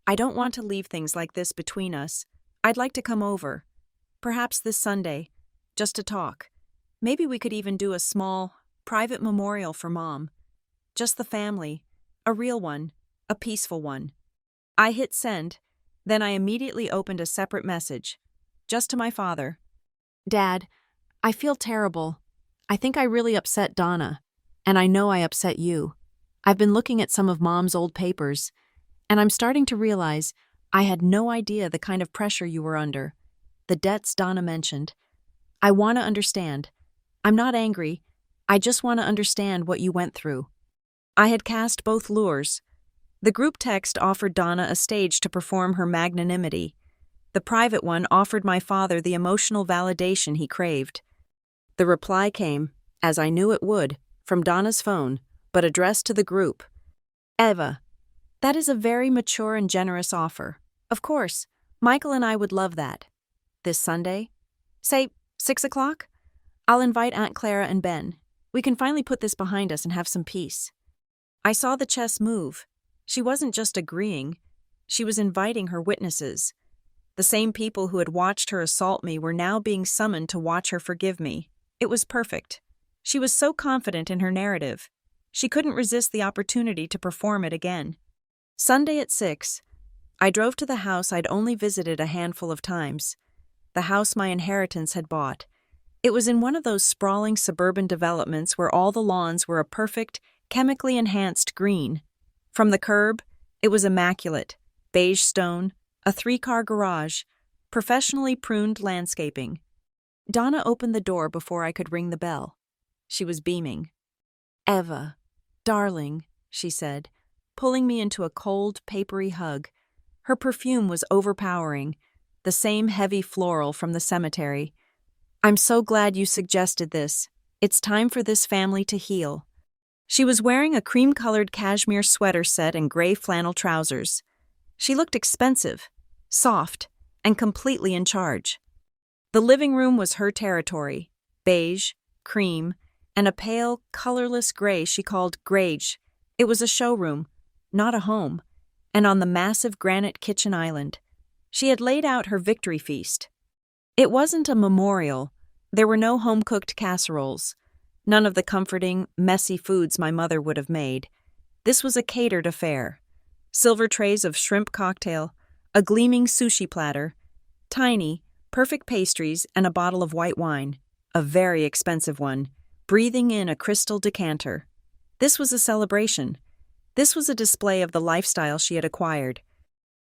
Speaker 1: I don't want to leave things like this between us. I'd like to come over. Perhaps this Sunday, just to talk. Maybe we could even do a small, private memorial for Mom. Just the family. A real one. A peaceful one. I hit send, then I immediately opened a separate message, just to my father. Dad, I feel terrible. I think I really upset Donna, and I know I upset you. I've been looking at some of Mom's old papers, and I'm starting to realize I had no idea the kind of pressure you were under, the debts Donna mentioned. I want to understand. I'm not angry. I just want to understand what you went through. I had cast both lures. The group text offered Donna a stage to perform her magnanimity. The private one offered my father the emotional validation he craved. The reply came, as I knew it would, from Donna's phone, but addressed to the group. Eva, that is a very mature and generous offer. Of course, Michael and I would love that. This Sunday? Say, 6 o'clock? I'll invite Aunt Clara and Ben. We can finally put this behind us and have some peace. I saw the chess move. She wasn't just agreeing. She was inviting her witnesses. The same people who had watched her assault me were now being summoned to watch her forgive me. It was perfect. She was so confident in her narrative. She couldn't resist the opportunity to perform it again. Sunday at 6, I drove to the house I'd only visited a handful of times. The house my inheritance had bought. It was in one of those sprawling suburban developments where all the lawns were a perfect, chemically enhanced green. From the curb, it was immaculate, beige stone, a 3-car garage, professionally pruned landscaping. Donna opened the door before I could ring the bell. She was beaming. "Eva, darling," she said, pulling me into a cold, papery hug. Her perfume was overpowering, the same heavy floral from the cemetery. "I'm so glad you suggested this. It's time for this family to heal." She was wearing a cream-colored cashmere sweater set and gray flannel trousers. She looked expensive, soft, and completely in charge. The living room was her territory, beige, cream, and a pale, colorless gray she called greige. It was a showroom, not a home, and on the massive granite kitchen island, she had laid out her victory feast. It wasn't a memorial. There were no home-cooked casseroles, none of the comforting, messy foods my mother would have made. This was a catered affair. Silver trays of shrimp cocktail, a gleaming sushi platter, tiny, perfect pastries, and a bottle of white wine, a very expensive one, breathing in a crystal decanter. This was a celebration. This was a display of the lifestyle she had acquired.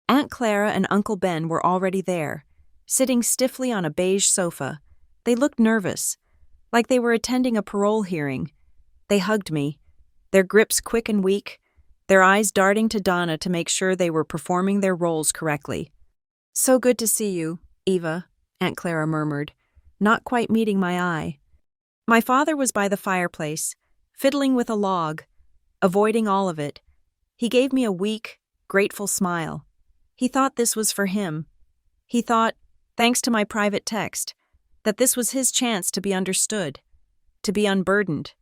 Speaker 1: Aunt Clara and Uncle Ben were already there, sitting stiffly on a beige sofa. They looked nervous, like they were attending a parole hearing. They hugged me, their grips quick and weak, their eyes darting to Donna to make sure they were performing their roles correctly. "So good to see you, Eva," Aunt Clara murmured, not quite meeting my eye. My father was by the fireplace, fiddling with a log, avoiding all of it. He gave me a weak, grateful smile. He thought this was for him. He thought, thanks to my private text, that this was his chance to be understood, to be unburdened.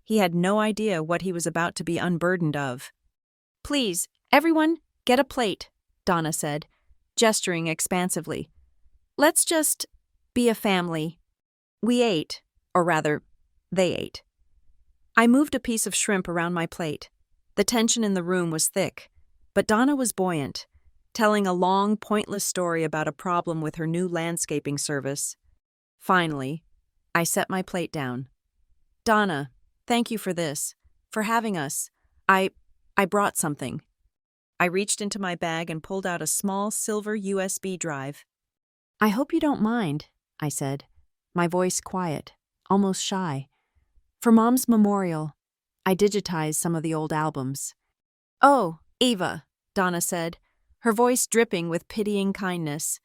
Speaker 1: He had no idea what he was about to be unburdened of. "Please, everyone, get a plate," Donna said, gesturing expansively. "Let's just be a family." We ate, or rather, they ate. I moved a piece of shrimp around my plate. The tension in the room was thick, but Donna was buoyant, telling a long, pointless story about a problem with her new landscaping service. Finally, I set my plate down. "Donna, thank you for this, for having us. I brought something." I reached into my bag and pulled out a small silver USB drive. "I hope you don't mind," I said, my voice quiet, almost shy. "For Mom's memorial, I digitized some of the old albums." "Oh, Eva," Donna said, her voice dripping with pitying kindness.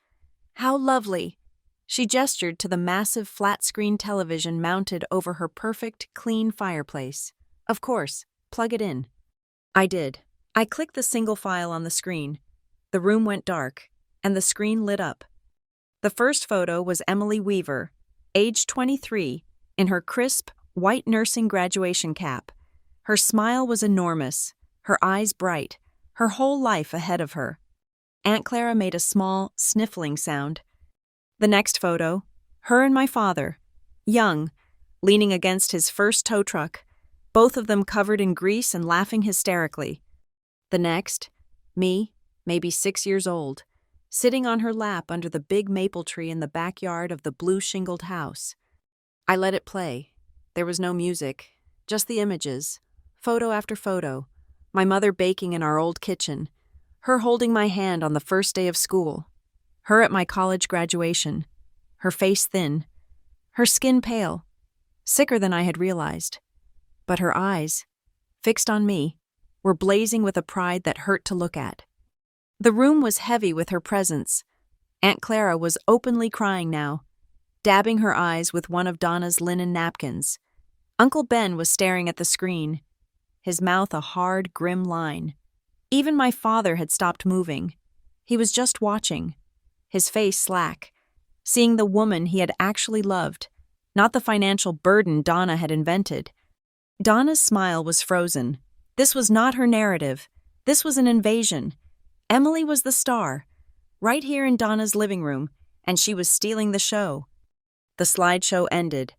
Speaker 1: "How lovely." She gestured to the massive flat-screen television mounted over her perfect, clean fireplace. "Of course, plug it in." I did. I clicked the single file on the screen. The room went dark, and the screen lit up. The first photo was Emily Weaver, age 23, in her crisp, white nursing graduation cap. Her smile was enormous, her eyes bright, her whole life ahead of her. Aunt Clara made a small, sniffling sound. The next photo, her and my father, young, leaning against his first tow truck, both of them covered in grease and laughing hysterically. The next, me, maybe 6 years old, sitting on her lap under the big maple tree in the backyard of the blue-shingled house. I let it play. There was no music, just the images, photo after photo, my mother baking in our old kitchen, her holding my hand on the first day of school, her at my college graduation, her face thin, her skin pale, sicker than I had realized. But her eyes, fixed on me, were blazing with a pride that hurt to look at. The room was heavy with her presence. Aunt Clara was openly crying now, dabbing her eyes with one of Donna's linen napkins. Uncle Ben was staring at the screen, his mouth a hard, grim line. Even my father had stopped moving. He was just watching, his face slack, seeing the woman he had actually loved, not the financial burden Donna had invented. Donna's smile was frozen. This was not her narrative. This was an invasion. Emily was the star, right here in Donna's living room, and she was stealing the show. The slideshow ended,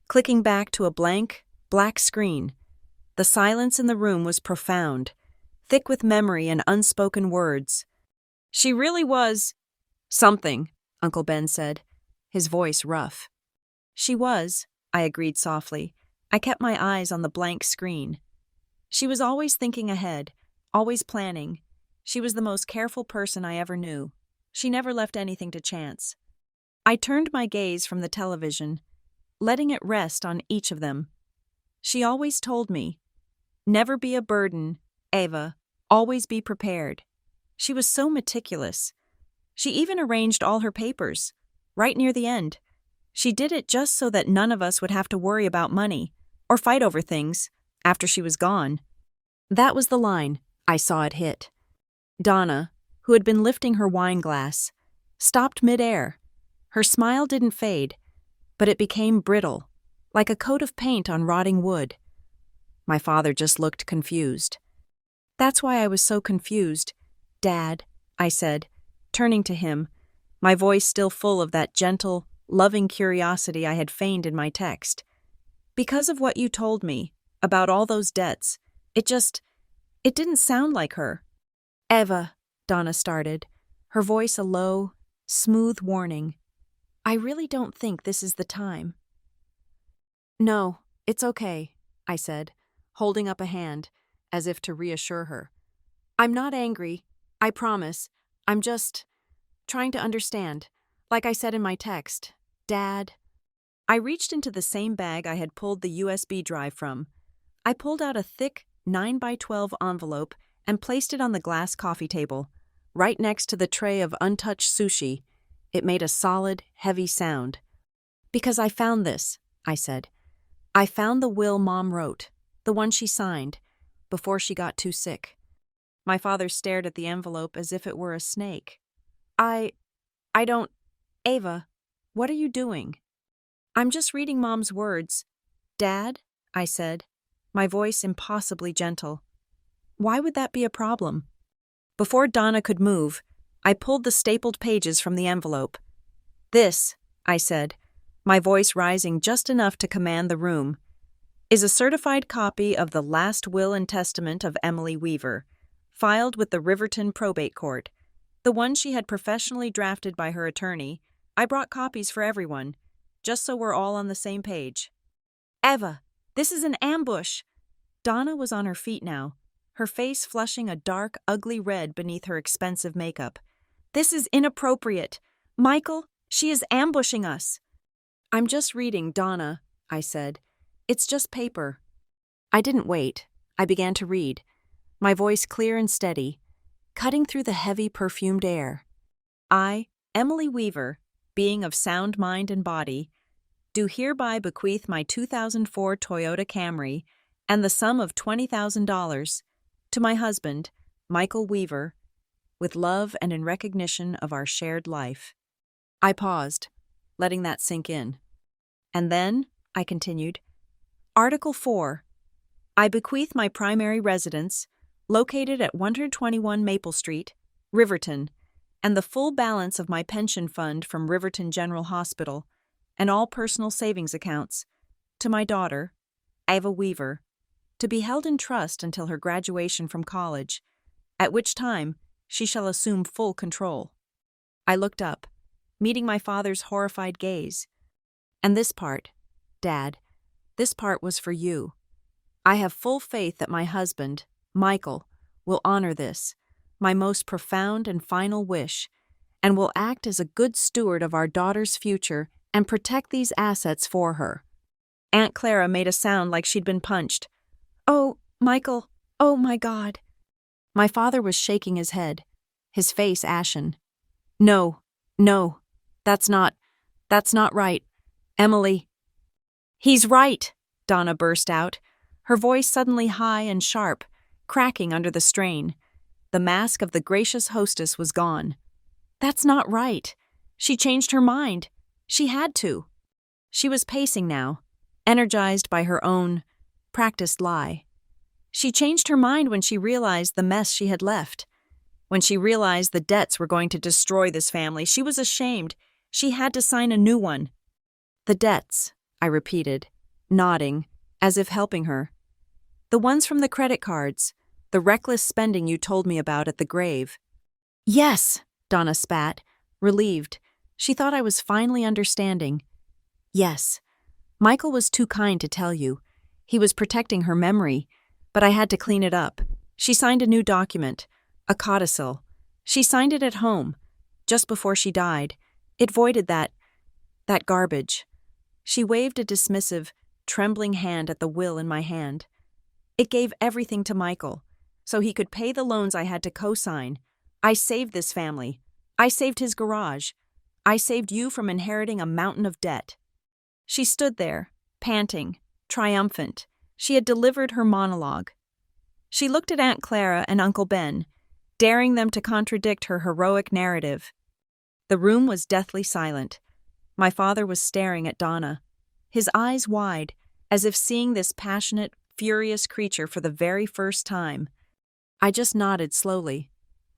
Speaker 1: clicking back to a blank, black screen. The silence in the room was profound, thick with memory and unspoken words. "She really was something," Uncle Ben said, his voice rough. "She was," I agreed softly. I kept my eyes on the blank screen. She was always thinking ahead, always planning. She was the most careful person I ever knew. She never left anything to chance. I turned my gaze from the television, letting it rest on each of them. She always told me, "Never be a burden, Ava, always be prepared." She was so meticulous. She even arranged all her papers, right near the end. She did it just so that none of us would have to worry about money or fight over things after she was gone. That was the line. I saw it hit. Donna, who had been lifting her wine glass, stopped midair. Her smile didn't fade, but it became brittle, like a coat of paint on rotting wood. My father just looked confused. "That's why I was so confused, Dad," I said, turning to him, my voice still full of that gentle, loving curiosity I had feigned in my text. "Because of what you told me about all those debts, it didn't sound like her." "Eva," Donna started, her voice a low, smooth warning. "I really don't think this is the time." "No, it's okay," I said, holding up a hand, as if to reassure her. "I'm not angry, I promise. I'm just trying to understand. Like I said in my text, Dad." I reached into the same bag I had pulled the USB drive from. I pulled out a thick 9x12 envelope and placed it on the glass coffee table, right next to the tray of untouched sushi. It made a solid, heavy sound. "Because I found this," I said. "I found the will Mom wrote, the one she signed, before she got too sick." My father stared at the envelope as if it were a snake. I don't... Ava, what are you doing?" "I'm just reading Mom's words. Dad," I said, my voice impossibly gentle. "Why would that be a problem?" Before Donna could move, I pulled the stapled pages from the envelope. "This," I said, my voice rising just enough to command the room, "is a certified copy of the last will and testament of Emily Weaver, filed with the Riverton Probate Court. The one she had professionally drafted by her attorney. I brought copies for everyone, just so we're all on the same page." "Eva, this is an ambush!" Donna was on her feet now, her face flushing a dark, ugly red beneath her expensive makeup. "This is inappropriate. Michael, she is ambushing us." "I'm just reading, Donna," I said. "It's just paper." I didn't wait. I began to read, my voice clear and steady, cutting through the heavy, perfumed air. "I, Emily Weaver, being of sound mind and body, do hereby bequeath my 2004 Toyota Camry and the sum of $20,000 to my husband, Michael Weaver, with love and in recognition of our shared life." I paused, letting that sink in. "And then," I continued, "Article 4. I bequeath my primary residence, located at 121 Maple Street, Riverton, and the full balance of my pension fund from Riverton General Hospital, and all personal savings accounts, to my daughter, Ava Weaver, to be held in trust until her graduation from college, at which time she shall assume full control." I looked up, meeting my father's horrified gaze. "And this part, Dad, this part was for you. I have full faith that my husband, Michael, will honor this, my most profound and final wish, and will act as a good steward of our daughter's future and protect these assets for her." Aunt Clara made a sound like she'd been punched. "Oh, Michael, oh my God." My father was shaking his head, his face ashen. No, that's not right. Emily." "He's right," Donna burst out, her voice suddenly high and sharp, cracking under the strain. The mask of the gracious hostess was gone. "That's not right. She changed her mind. She had to." She was pacing now, energized by her own practiced lie. She changed her mind when she realized the mess she had left. When she realized the debts were going to destroy this family, she was ashamed. She had to sign a new one. "The debts," I repeated, nodding, as if helping her. "The ones from the credit cards, the reckless spending you told me about at the grave." "Yes," Donna spat, relieved. She thought I was finally understanding. "Yes. Michael was too kind to tell you. He was protecting her memory, but I had to clean it up. She signed a new document, a codicil. She signed it at home, just before she died. It voided that That garbage." She waved a dismissive, trembling hand at the will in my hand. "It gave everything to Michael, so he could pay the loans I had to co-sign. I saved this family. I saved his garage. I saved you from inheriting a mountain of debt." She stood there, panting, triumphant. She had delivered her monologue. She looked at Aunt Clara and Uncle Ben, daring them to contradict her heroic narrative. The room was deathly silent. My father was staring at Donna, his eyes wide, as if seeing this passionate, furious creature for the very first time. I just nodded slowly.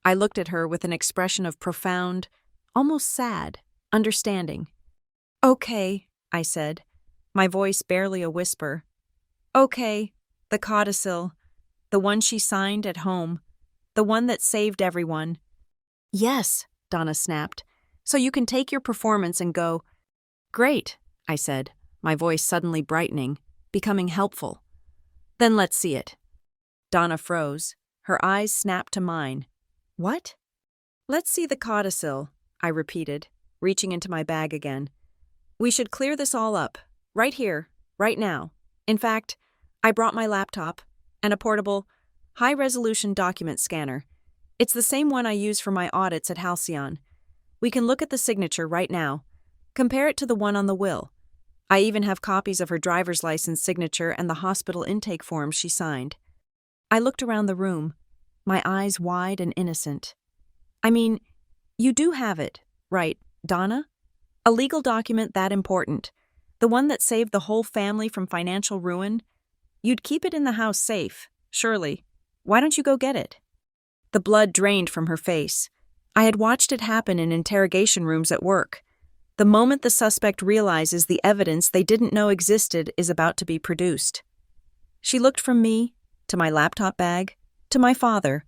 Speaker 1: I looked at her with an expression of profound, almost sad, understanding. "Okay," I said, my voice barely a whisper. "Okay, the codicil, the one she signed at home, the one that saved everyone." "Yes," Donna snapped, "so you can take your performance and go." "Great," I said, my voice suddenly brightening, becoming helpful. "Then let's see it." Donna froze. Her eyes snapped to mine. "What?" "Let's see the codicil," I repeated, reaching into my bag again. "We should clear this all up, right here, right now. In fact, I brought my laptop and a portable, high-resolution document scanner. It's the same one I use for my audits at Halcyon. We can look at the signature right now. Compare it to the one on the will. I even have copies of her driver's license signature and the hospital intake forms she signed." I looked around the room, my eyes wide and innocent. "I mean, you do have it, right, Donna? A legal document that important, the one that saved the whole family from financial ruin? You'd keep it in the house safe, surely. Why don't you go get it?" The blood drained from her face. I had watched it happen in interrogation rooms at work. The moment the suspect realizes the evidence they didn't know existed is about to be produced. She looked from me, to my laptop bag, to my father,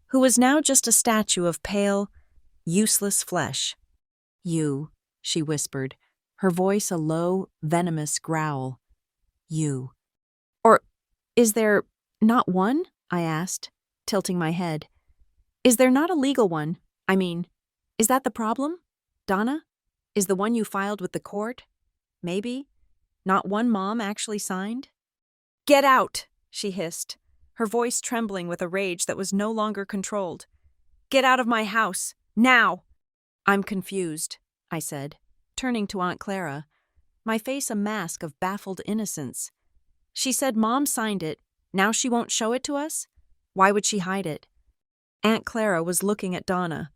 Speaker 1: who was now just a statue of pale, useless flesh. "You," she whispered, her voice a low, venomous growl. "You." "Or is there not one?" I asked, tilting my head. "Is there not a legal one? I mean, is that the problem, Donna? Is the one you filed with the court? Maybe? Not one mom actually signed?" "Get out!" she hissed, her voice trembling with a rage that was no longer controlled. "Get out of my house, now!" "I'm confused," I said, turning to Aunt Clara, my face a mask of baffled innocence. "She said Mom signed it, now she won't show it to us? Why would she hide it?" Aunt Clara was looking at Donna,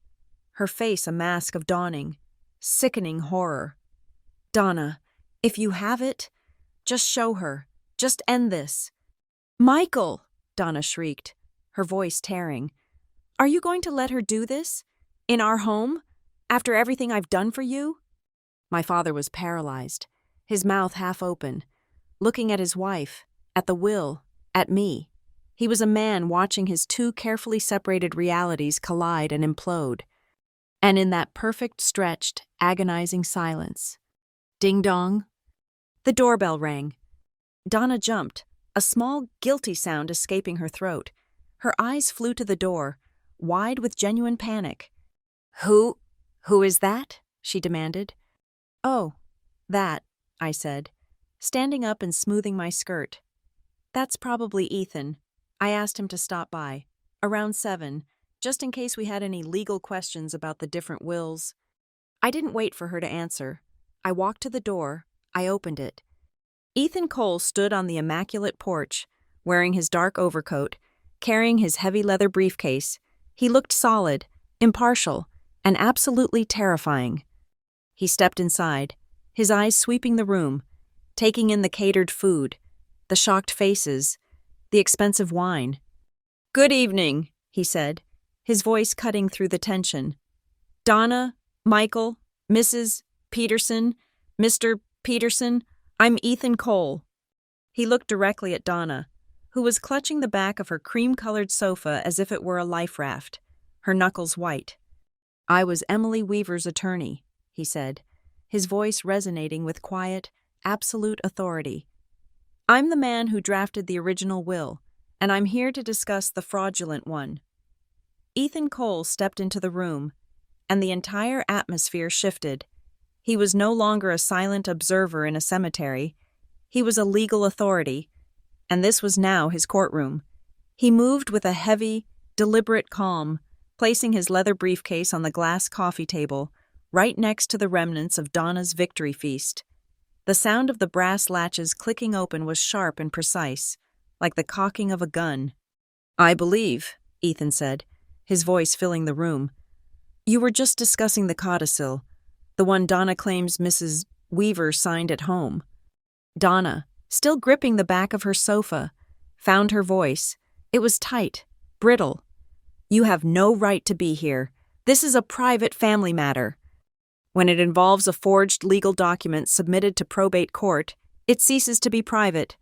Speaker 1: her face a mask of dawning, sickening horror. "Donna, if you have it, just show her. Just end this." "Michael!" Donna shrieked, her voice tearing. "Are you going to let her do this? In our home? After everything I've done for you?" My father was paralyzed, his mouth half open, looking at his wife, at the will, at me. He was a man watching his two carefully separated realities collide and implode. And in that perfect, stretched, agonizing silence. Ding-dong. The doorbell rang. Donna jumped, a small, guilty sound escaping her throat. Her eyes flew to the door, wide with genuine panic. Who is that?" she demanded. "Oh, that," I said, standing up and smoothing my skirt. "That's probably Ethan. I asked him to stop by, around 7, just in case we had any legal questions about the different wills." I didn't wait for her to answer. I walked to the door. I opened it. Ethan Cole stood on the immaculate porch, wearing his dark overcoat, carrying his heavy leather briefcase. He looked solid, impartial, and absolutely terrifying. He stepped inside, his eyes sweeping the room, taking in the catered food, the shocked faces, the expensive wine. "Good evening," he said, his voice cutting through the tension. "Donna, Michael, Mrs. Peterson, Mr. Peterson, I'm Ethan Cole." He looked directly at Donna, who was clutching the back of her cream-colored sofa as if it were a life raft, her knuckles white. "I was Emily Weaver's attorney," he said, his voice resonating with quiet, absolute authority. "I'm the man who drafted the original will, and I'm here to discuss the fraudulent one." Ethan Cole stepped into the room, and the entire atmosphere shifted. He was no longer a silent observer in a cemetery. He was a legal authority, and this was now his courtroom. He moved with a heavy, deliberate calm, placing his leather briefcase on the glass coffee table, right next to the remnants of Donna's victory feast. The sound of the brass latches clicking open was sharp and precise, like the cocking of a gun. "I believe," Ethan said, his voice filling the room. "You were just discussing the codicil, the one Donna claims Mrs. Weaver signed at home." Donna, still gripping the back of her sofa, found her voice. It was tight, brittle. "You have no right to be here. This is a private family matter. When it involves a forged legal document submitted to probate court, it ceases to be private."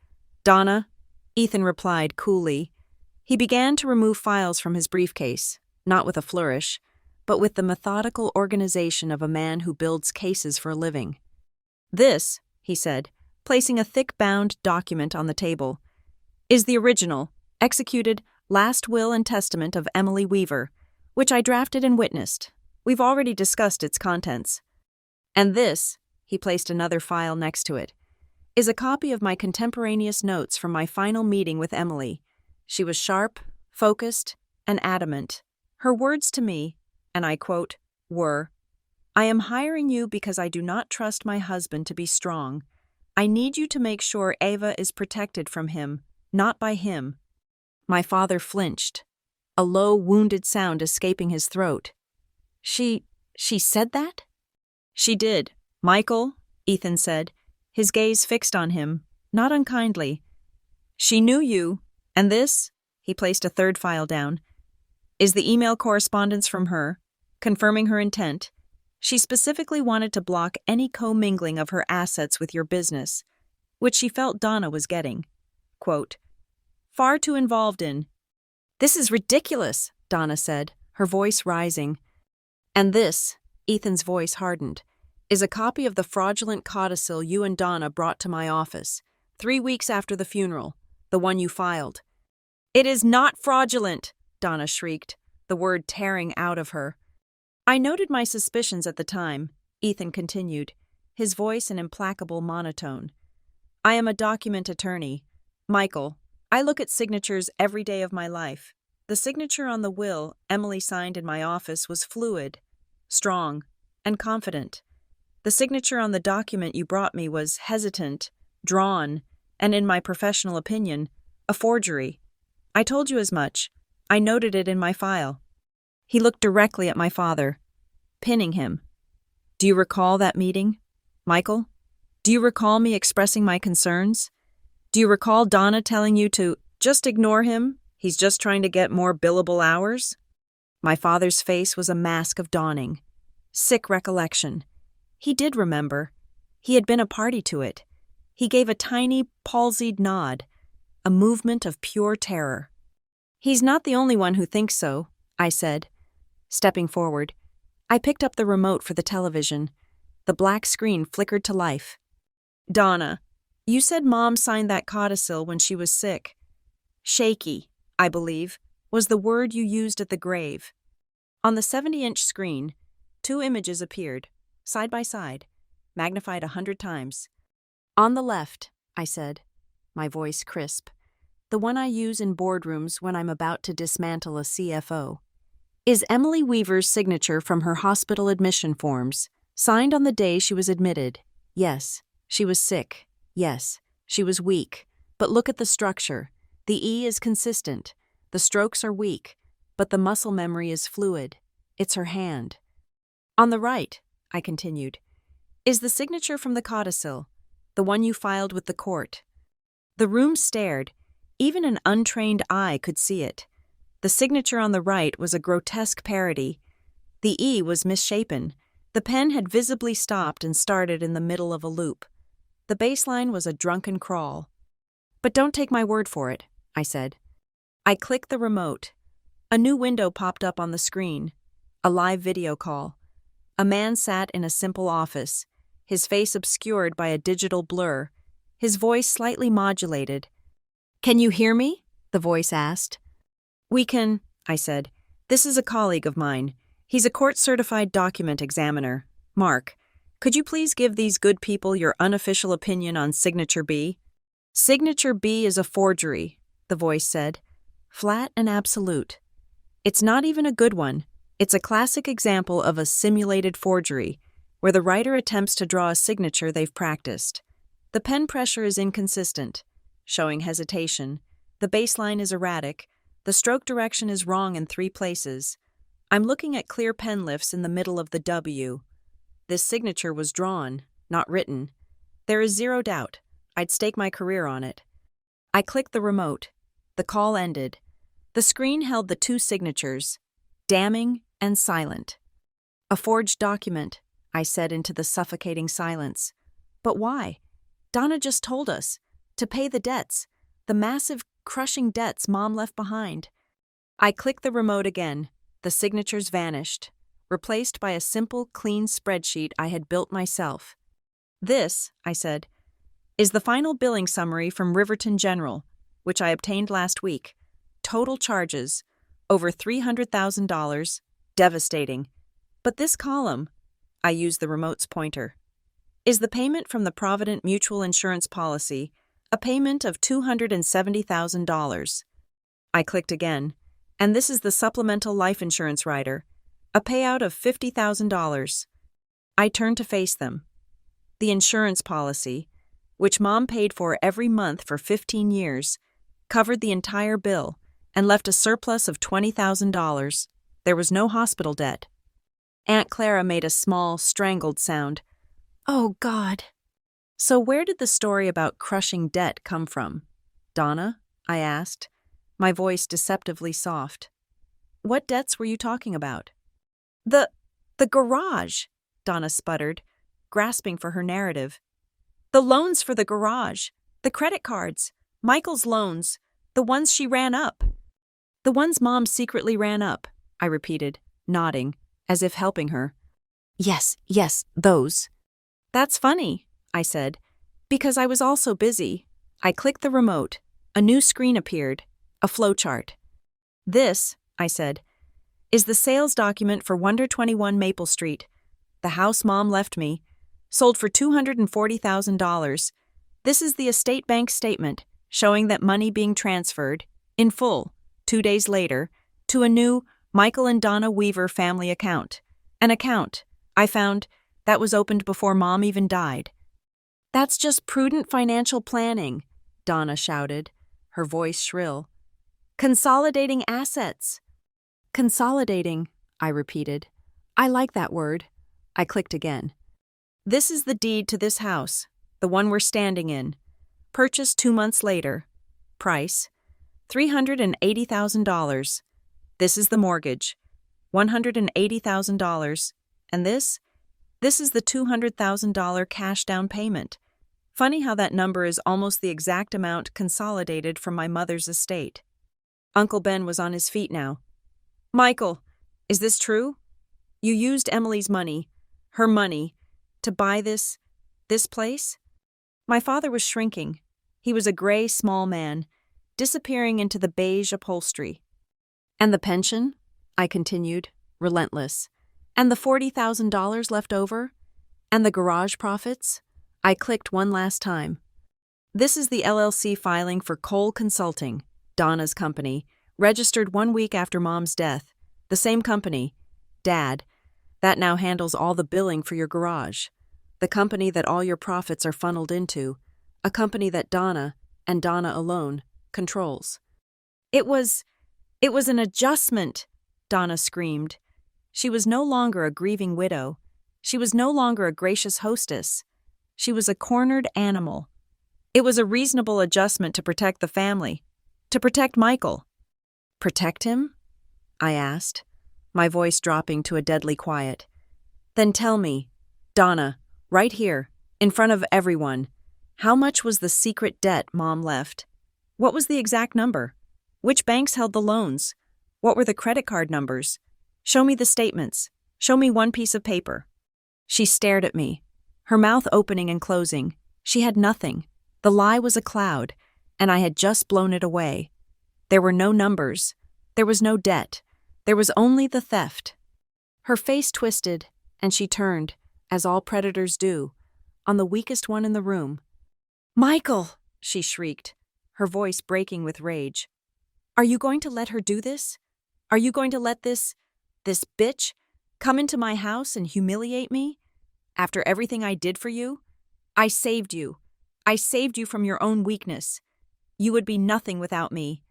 Speaker 1: "Donna," Ethan replied coolly. He began to remove files from his briefcase, not with a flourish, but with the methodical organization of a man who builds cases for a living. "This," he said, placing a thick-bound document on the table, "is the original, executed, last will and testament of Emily Weaver, which I drafted and witnessed. We've already discussed its contents. And this," he placed another file next to it, "is a copy of my contemporaneous notes from my final meeting with Emily. She was sharp, focused, and adamant. Her words to me, and I quote, were, 'I am hiring you because I do not trust my husband to be strong. I need you to make sure Ava is protected from him, not by him.'" My father flinched, a low, wounded sound escaping his throat. She said that?" "She did. Michael," Ethan said, his gaze fixed on him, not unkindly. "She knew you, and this," he placed a third file down, "is the email correspondence from her, confirming her intent. She specifically wanted to block any commingling of her assets with your business, which she felt Donna was getting. Quote, 'Far too involved in.'" "This is ridiculous," Donna said, her voice rising. "And this," Ethan's voice hardened, "is a copy of the fraudulent codicil you and Donna brought to my office, 3 weeks after the funeral, the one you filed." "It is not fraudulent," Donna shrieked, the word tearing out of her. "I noted my suspicions at the time," Ethan continued, his voice an implacable monotone. "I am a document attorney. Michael, I look at signatures every day of my life. The signature on the will Emily signed in my office was fluid, strong, and confident. The signature on the document you brought me was hesitant, drawn, and in my professional opinion, a forgery. I told you as much. I noted it in my file." He looked directly at my father, pinning him. "Do you recall that meeting, Michael? Do you recall me expressing my concerns? Do you recall Donna telling you to just ignore him? He's just trying to get more billable hours?" My father's face was a mask of dawning. Sick recollection. He did remember. He had been a party to it. He gave a tiny, palsied nod, a movement of pure terror. "He's not the only one who thinks so," I said. Stepping forward, I picked up the remote for the television. The black screen flickered to life. "Donna, you said Mom signed that codicil when she was sick. Shaky, I believe, was the word you used at the grave." On the 70-inch screen, 2 images appeared, side by side, magnified 100 times. "On the left," I said, my voice crisp, "the one I use in boardrooms when I'm about to dismantle a CFO, is Emily Weaver's signature from her hospital admission forms, signed on the day she was admitted. Yes, she was sick. Yes, she was weak. But look at the structure. The E is consistent. The strokes are weak, but the muscle memory is fluid. It's her hand. On the right," I continued, "is the signature from the codicil, the one you filed with the court." The room stared. Even an untrained eye could see it. The signature on the right was a grotesque parody. The E was misshapen. The pen had visibly stopped and started in the middle of a loop. The baseline was a drunken crawl. "But don't take my word for it," I said. I clicked the remote. A new window popped up on the screen. A live video call. A man sat in a simple office, his face obscured by a digital blur, his voice slightly modulated. "Can you hear me?" the voice asked. "We can," I said. "This is a colleague of mine. He's a court-certified document examiner, Mark. Could you please give these good people your unofficial opinion on Signature B? Signature B is a forgery, the voice said. Flat and absolute. It's not even a good one. It's a classic example of a simulated forgery, where the writer attempts to draw a signature they've practiced. The pen pressure is inconsistent, showing hesitation. The baseline is erratic. The stroke direction is wrong in 3 places. I'm looking at clear pen lifts in the middle of the W. This signature was drawn, not written. There is zero doubt. I'd stake my career on it. I clicked the remote. The call ended. The screen held the 2 signatures, damning and silent. A forged document, I said into the suffocating silence. But why? Donna just told us. To pay the debts. The massive, crushing debts Mom left behind. I clicked the remote again. The signatures vanished, replaced by a simple, clean spreadsheet I had built myself. This, I said, is the final billing summary from Riverton General, which I obtained last week. Total charges, over $300,000, devastating. But this column, I used the remote's pointer, is the payment from the Provident Mutual Insurance Policy, a payment of $270,000. I clicked again, and this is the supplemental life insurance rider, a payout of $50,000. I turned to face them. The insurance policy, which Mom paid for every month for 15 years, covered the entire bill and left a surplus of $20,000. There was no hospital debt. Aunt Clara made a small, strangled sound. Oh, God. So where did the story about crushing debt come from? Donna? I asked, my voice deceptively soft. What debts were you talking about? The garage, Donna sputtered, grasping for her narrative. The loans for the garage, the credit cards, Michael's loans, the ones she ran up. The ones Mom secretly ran up, I repeated, nodding, as if helping her. Yes, those. That's funny, I said, because I was also busy. I clicked the remote. A new screen appeared, a flowchart. This, I said, is the sales document for 121 Maple Street, the house Mom left me, sold for $240,000. This is the estate bank statement showing that money being transferred, in full, 2 days later, to a new Michael and Donna Weaver family account. An account, I found, that was opened before Mom even died. That's just prudent financial planning, Donna shouted, her voice shrill. Consolidating assets. Consolidating, I repeated. I like that word. I clicked again. This is the deed to this house, the one we're standing in. Purchased 2 months later. Price, $380,000. This is the mortgage, $180,000. And this is the $200,000 cash down payment. Funny how that number is almost the exact amount consolidated from my mother's estate. Uncle Ben was on his feet now. Michael, is this true? You used Emily's money, her money, to buy this place? My father was shrinking. He was a gray, small man, disappearing into the beige upholstery. And the pension? I continued, relentless. And the $40,000 left over? And the garage profits? I clicked one last time. This is the LLC filing for Cole Consulting, Donna's company, registered 1 week after Mom's death. The same company, Dad, that now handles all the billing for your garage. The company that all your profits are funneled into. A company that Donna, and Donna alone, controls. It was an adjustment, Donna screamed. She was no longer a grieving widow. She was no longer a gracious hostess. She was a cornered animal. It was a reasonable adjustment to protect the family, to protect Michael. Protect him? I asked, my voice dropping to a deadly quiet. Then tell me, Donna, right here, in front of everyone, how much was the secret debt Mom left? What was the exact number? Which banks held the loans? What were the credit card numbers? Show me the statements. Show me one piece of paper. She stared at me, her mouth opening and closing. She had nothing. The lie was a cloud, and I had just blown it away. There were no numbers. There was no debt. There was only the theft. Her face twisted, and she turned, as all predators do, on the weakest one in the room. "Michael!" she shrieked, her voice breaking with rage. "Are you going to let her do this? Are you going to let this bitch come into my house and humiliate me? After everything I did for you? I saved you. I saved you from your own weakness. You would be nothing without me.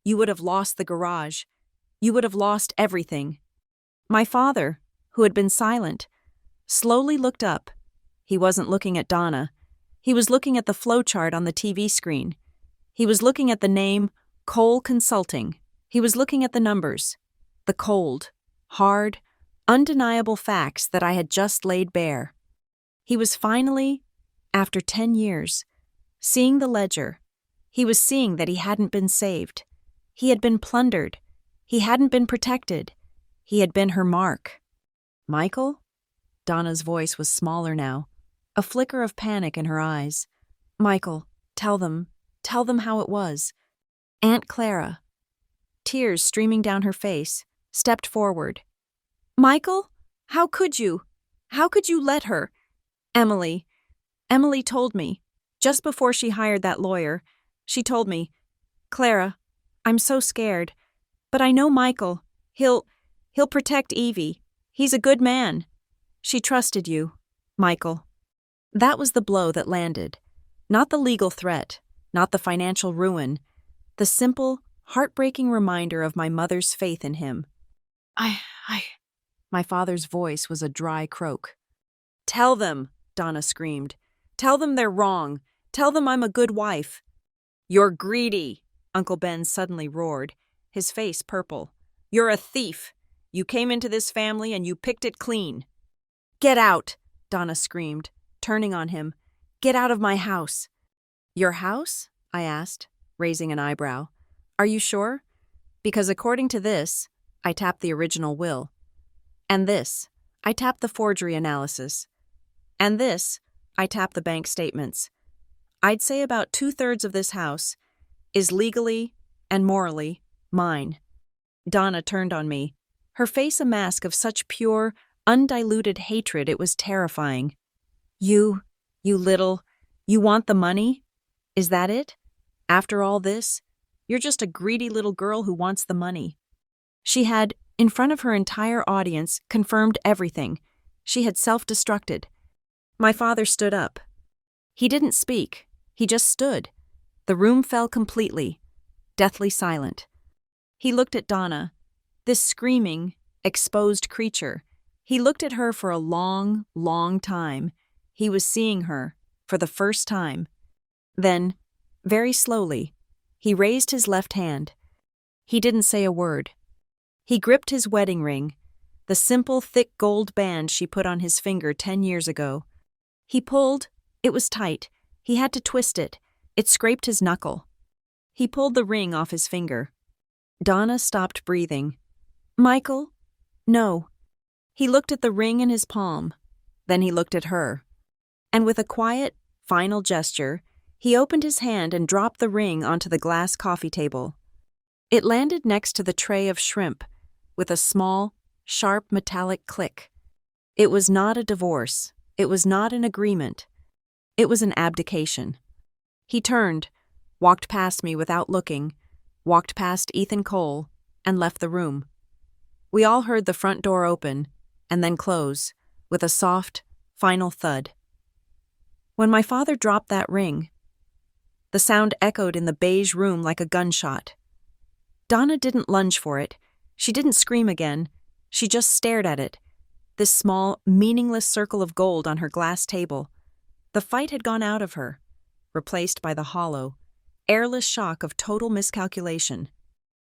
Speaker 1: You would have lost the garage. You would have lost everything." My father, who had been silent, slowly looked up. He wasn't looking at Donna. He was looking at the flowchart on the TV screen. He was looking at the name Cole Consulting. He was looking at the numbers, the cold, hard, undeniable facts that I had just laid bare. He was finally, after 10 years, seeing the ledger. He was seeing that he hadn't been saved. He had been plundered. He hadn't been protected. He had been her mark. "Michael?" Donna's voice was smaller now, a flicker of panic in her eyes. "Michael, tell them how it was." Aunt Clara, tears streaming down her face, stepped forward. "Michael, how could you? How could you let her? Emily told me, just before she hired that lawyer, she told me, 'Clara, I'm so scared, but I know Michael, he'll protect Evie. He's a good man. She trusted you, Michael.'" That was the blow that landed. Not the legal threat, not the financial ruin, the simple, heartbreaking reminder of my mother's faith in him. I... My father's voice was a dry croak. "Tell them," Donna screamed. "Tell them they're wrong. Tell them I'm a good wife." "You're greedy," Uncle Ben suddenly roared, his face purple. "You're a thief. You came into this family and you picked it clean." "Get out," Donna screamed, turning on him. "Get out of my house." "Your house?" I asked, raising an eyebrow. "Are you sure? Because according to this," I tapped the original will. "And this," I tapped the forgery analysis. "And this," I tapped the bank statements. "I'd say about 2/3 of this house is legally and morally mine." Donna turned on me, her face a mask of such pure, undiluted hatred it was terrifying. You want the money? Is that it? After all this, you're just a greedy little girl who wants the money." She had, in front of her entire audience, confirmed everything. She had self-destructed. My father stood up. He didn't speak. He just stood. The room fell completely, deathly silent. He looked at Donna, this screaming, exposed creature. He looked at her for a long, long time. He was seeing her, for the first time. Then, very slowly, he raised his left hand. He didn't say a word. He gripped his wedding ring, the simple, thick gold band she put on his finger 10 years ago. He pulled. It was tight. He had to twist it. It scraped his knuckle. He pulled the ring off his finger. Donna stopped breathing. "Michael?" "No." He looked at the ring in his palm. Then he looked at her. And with a quiet, final gesture, he opened his hand and dropped the ring onto the glass coffee table. It landed next to the tray of shrimp, with a small, sharp metallic click. It was not a divorce. It was not an agreement. It was an abdication. He turned, walked past me without looking, walked past Ethan Cole, and left the room. We all heard the front door open, and then close, with a soft, final thud. When my father dropped that ring, the sound echoed in the beige room like a gunshot. Donna didn't lunge for it. She didn't scream again. She just stared at it, this small, meaningless circle of gold on her glass table. The fight had gone out of her, replaced by the hollow, airless shock of total miscalculation.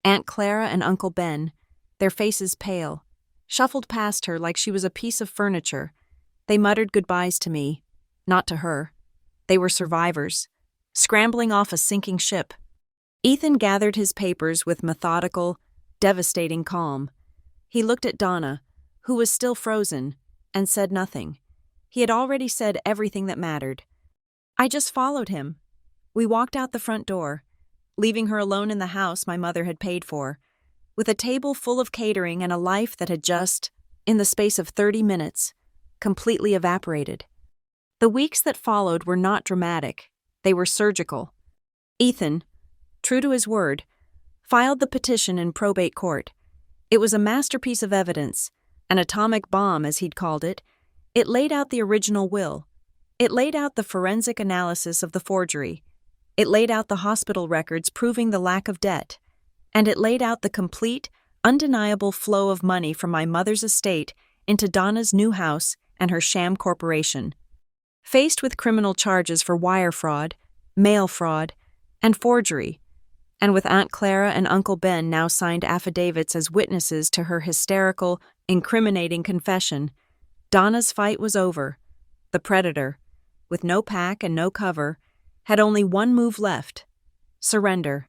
Speaker 1: Aunt Clara and Uncle Ben, their faces pale, shuffled past her like she was a piece of furniture. They muttered goodbyes to me, not to her. They were survivors, scrambling off a sinking ship. Ethan gathered his papers with methodical, devastating calm. He looked at Donna, who was still frozen, and said nothing. He had already said everything that mattered. I just followed him. We walked out the front door, leaving her alone in the house my mother had paid for, with a table full of catering and a life that had just, in the space of 30 minutes, completely evaporated. The weeks that followed were not dramatic. They were surgical. Ethan, true to his word, filed the petition in probate court. It was a masterpiece of evidence, an atomic bomb as he'd called it. It laid out the original will. It laid out the forensic analysis of the forgery. It laid out the hospital records proving the lack of debt. And it laid out the complete, undeniable flow of money from my mother's estate into Donna's new house and her sham corporation. Faced with criminal charges for wire fraud, mail fraud, and forgery, and with Aunt Clara and Uncle Ben now signed affidavits as witnesses to her hysterical, incriminating confession, Donna's fight was over. The predator, with no pack and no cover, had only one move left: surrender.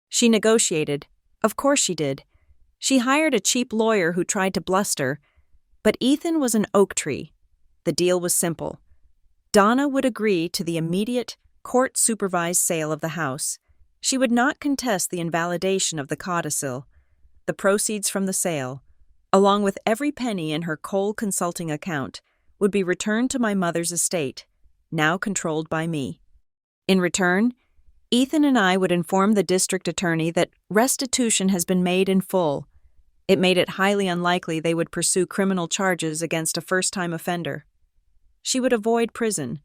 Speaker 1: She negotiated. Of course she did. She hired a cheap lawyer who tried to bluster, but Ethan was an oak tree. The deal was simple. Donna would agree to the immediate, court-supervised sale of the house. She would not contest the invalidation of the codicil. The proceeds from the sale, along with every penny in her coal consulting account, would be returned to my mother's estate, now controlled by me. In return, Ethan and I would inform the district attorney that restitution has been made in full. It made it highly unlikely they would pursue criminal charges against a first-time offender. She would avoid prison,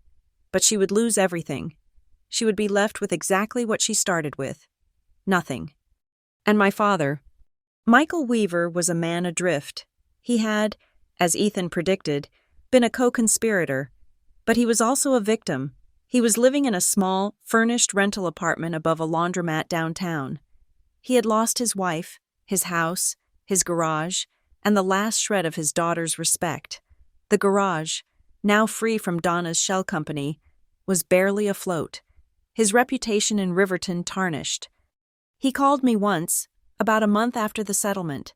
Speaker 1: but she would lose everything. She would be left with exactly what she started with: nothing. And my father, Michael Weaver, was a man adrift. He had, as Ethan predicted, been a co-conspirator, but he was also a victim. He was living in a small, furnished rental apartment above a laundromat downtown. He had lost his wife, his house, his garage, and the last shred of his daughter's respect. The garage, now free from Donna's shell company, was barely afloat, his reputation in Riverton tarnished. He called me once, about a month after the settlement.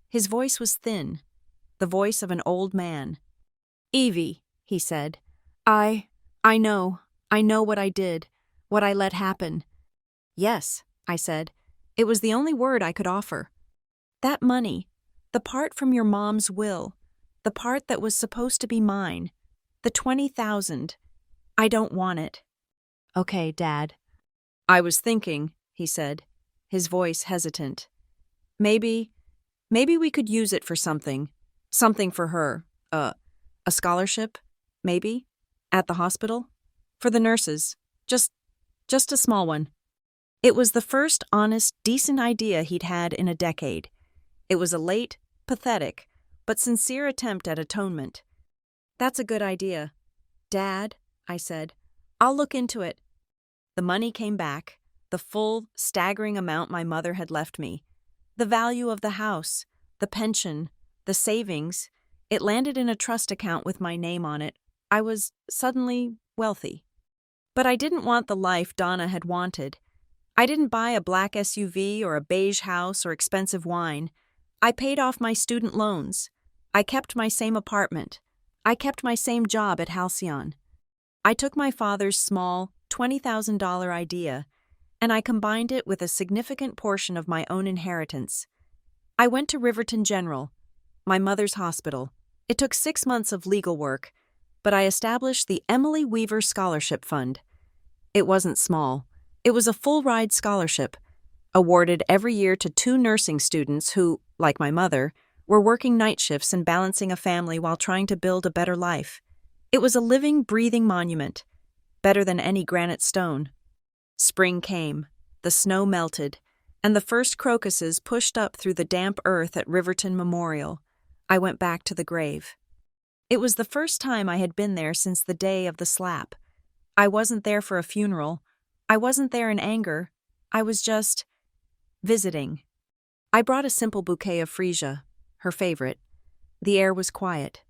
Speaker 1: His voice was thin, the voice of an old man. "Evie," he said, I know what I did, what I let happen." "Yes," I said. It was the only word I could offer. "That money, the part from your mom's will, the part that was supposed to be mine, the 20,000, I don't want it." "Okay, Dad." "I was thinking," he said, his voice hesitant. Maybe we could use it for something for her. A scholarship, maybe, at the hospital, for the nurses, just a small one." It was the first honest, decent idea he'd had in a decade. It was a late, pathetic, but sincere attempt at atonement. "That's a good idea, Dad," I said. "I'll look into it." The money came back, the full, staggering amount my mother had left me. The value of the house, the pension, the savings. It landed in a trust account with my name on it. I was suddenly wealthy. But I didn't want the life Donna had wanted. I didn't buy a black SUV or a beige house or expensive wine. I paid off my student loans. I kept my same apartment. I kept my same job at Halcyon. I took my father's small, $20,000 idea, and I combined it with a significant portion of my own inheritance. I went to Riverton General, my mother's hospital. It took 6 months of legal work, but I established the Emily Weaver Scholarship Fund. It wasn't small. It was a full-ride scholarship, awarded every year to 2 nursing students who, like my mother, were working night shifts and balancing a family while trying to build a better life. It was a living, breathing monument, better than any granite stone. Spring came, the snow melted, and the first crocuses pushed up through the damp earth at Riverton Memorial. I went back to the grave. It was the first time I had been there since the day of the slap. I wasn't there for a funeral. I wasn't there in anger. I was just visiting. I brought a simple bouquet of freesia, her favorite. The air was quiet,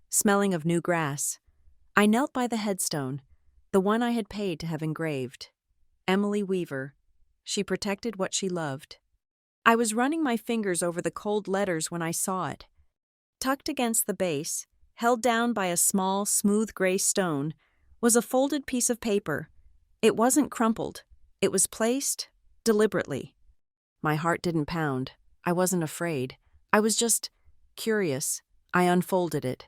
Speaker 1: smelling of new grass. I knelt by the headstone, the one I had paid to have engraved. Emily Weaver. She protected what she loved. I was running my fingers over the cold letters when I saw it. Tucked against the base, held down by a small, smooth gray stone, was a folded piece of paper. It wasn't crumpled. It was placed deliberately. My heart didn't pound. I wasn't afraid. I was just curious. I unfolded it.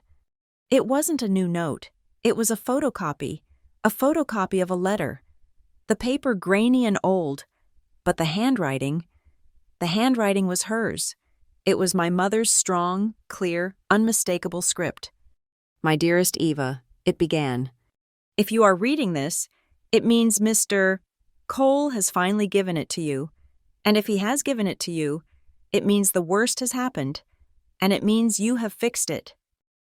Speaker 1: It wasn't a new note. It was a photocopy of a letter. The paper grainy and old, but the handwriting was hers. It was my mother's strong, clear, unmistakable script. My dearest Eva, it began. If you are reading this, it means Mr. Cole has finally given it to you. And if he has given it to you, it means the worst has happened, and it means you have fixed it.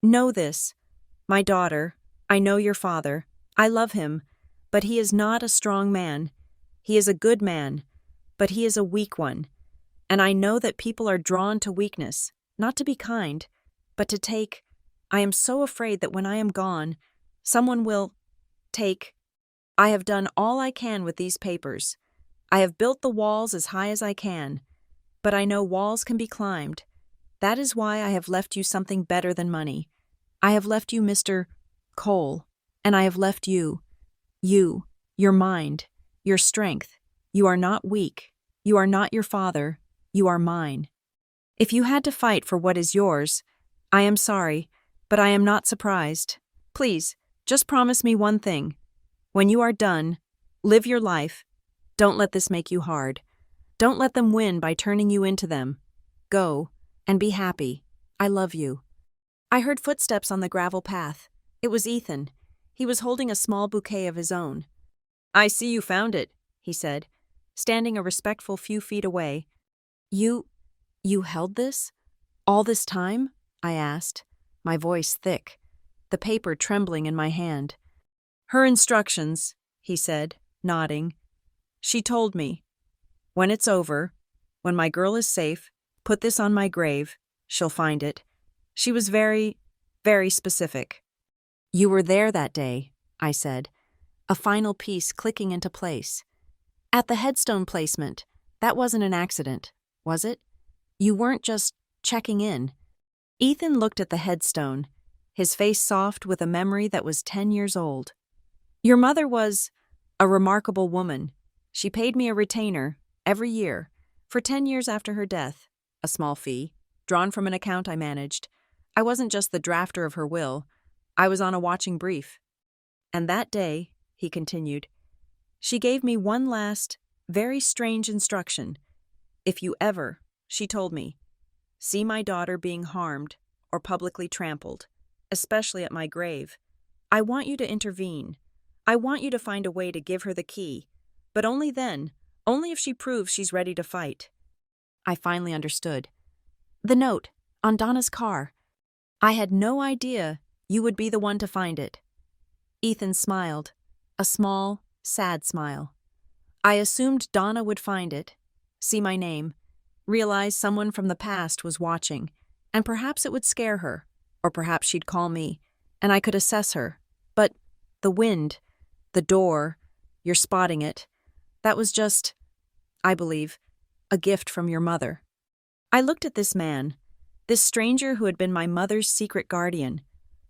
Speaker 1: Know this, my daughter, I know your father. I love him, but he is not a strong man. He is a good man, but he is a weak one. And I know that people are drawn to weakness, not to be kind, but to take. I am so afraid that when I am gone, someone will take. I have done all I can with these papers. I have built the walls as high as I can, but I know walls can be climbed. That is why I have left you something better than money. I have left you Mr. Cole, and I have left you, your mind, your strength. You are not weak. You are not your father. You are mine. If you had to fight for what is yours, I am sorry, but I am not surprised. Please, just promise me one thing. When you are done, live your life. Don't let this make you hard. Don't let them win by turning you into them. Go, and be happy. I love you. I heard footsteps on the gravel path. It was Ethan. He was holding a small bouquet of his own. I see you found it, he said, standing a respectful few feet away. You held this? All this time? I asked, my voice thick, the paper trembling in my hand. Her instructions, he said, nodding. She told me, when it's over, when my girl is safe, put this on my grave. She'll find it. She was very, very specific. You were there that day, I said, a final piece clicking into place. At the headstone placement, that wasn't an accident, was it? You weren't just checking in. Ethan looked at the headstone, his face soft with a memory that was 10 years old. Your mother was a remarkable woman. She paid me a retainer, every year, for 10 years after her death, a small fee, drawn from an account I managed. I wasn't just the drafter of her will, I was on a watching brief. And that day, he continued, she gave me one last, very strange instruction. If you ever, she told me, see my daughter being harmed or publicly trampled, especially at my grave, I want you to intervene. I want you to find a way to give her the key, but only then, only if she proves she's ready to fight. I finally understood. The note, on Donna's car. I had no idea you would be the one to find it. Ethan smiled, a small, sad smile. I assumed Donna would find it, see my name, realize someone from the past was watching, and perhaps it would scare her, or perhaps she'd call me, and I could assess her. But the wind, the door, you're spotting it, that was just, I believe, a gift from your mother. I looked at this man, this stranger who had been my mother's secret guardian,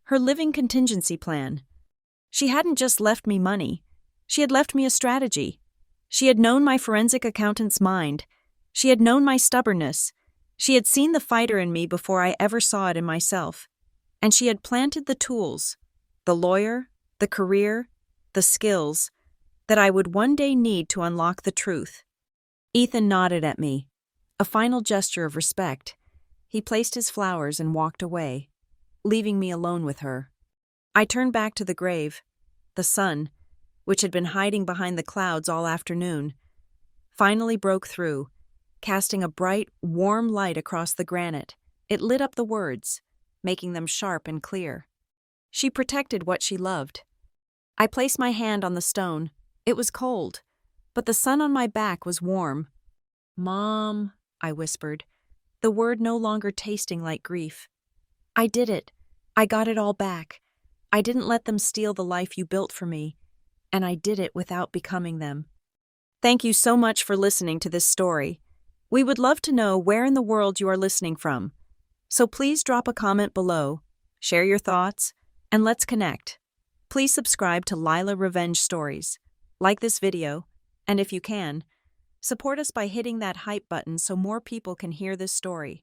Speaker 1: her living contingency plan. She hadn't just left me money. She had left me a strategy. She had known my forensic accountant's mind. She had known my stubbornness. She had seen the fighter in me before I ever saw it in myself. And she had planted the tools, the lawyer, the career, the skills, that I would one day need to unlock the truth. Ethan nodded at me, a final gesture of respect. He placed his flowers and walked away, leaving me alone with her. I turned back to the grave. The sun, which had been hiding behind the clouds all afternoon, finally broke through, casting a bright, warm light across the granite. It lit up the words, making them sharp and clear. She protected what she loved. I placed my hand on the stone. It was cold, but the sun on my back was warm. Mom, I whispered, the word no longer tasting like grief. I did it. I got it all back. I didn't let them steal the life you built for me, and I did it without becoming them. Thank you so much for listening to this story. We would love to know where in the world you are listening from. So please drop a comment below, share your thoughts, and let's connect. Please subscribe to Lila Revenge Stories, like this video, and if you can, support us by hitting that hype button so more people can hear this story.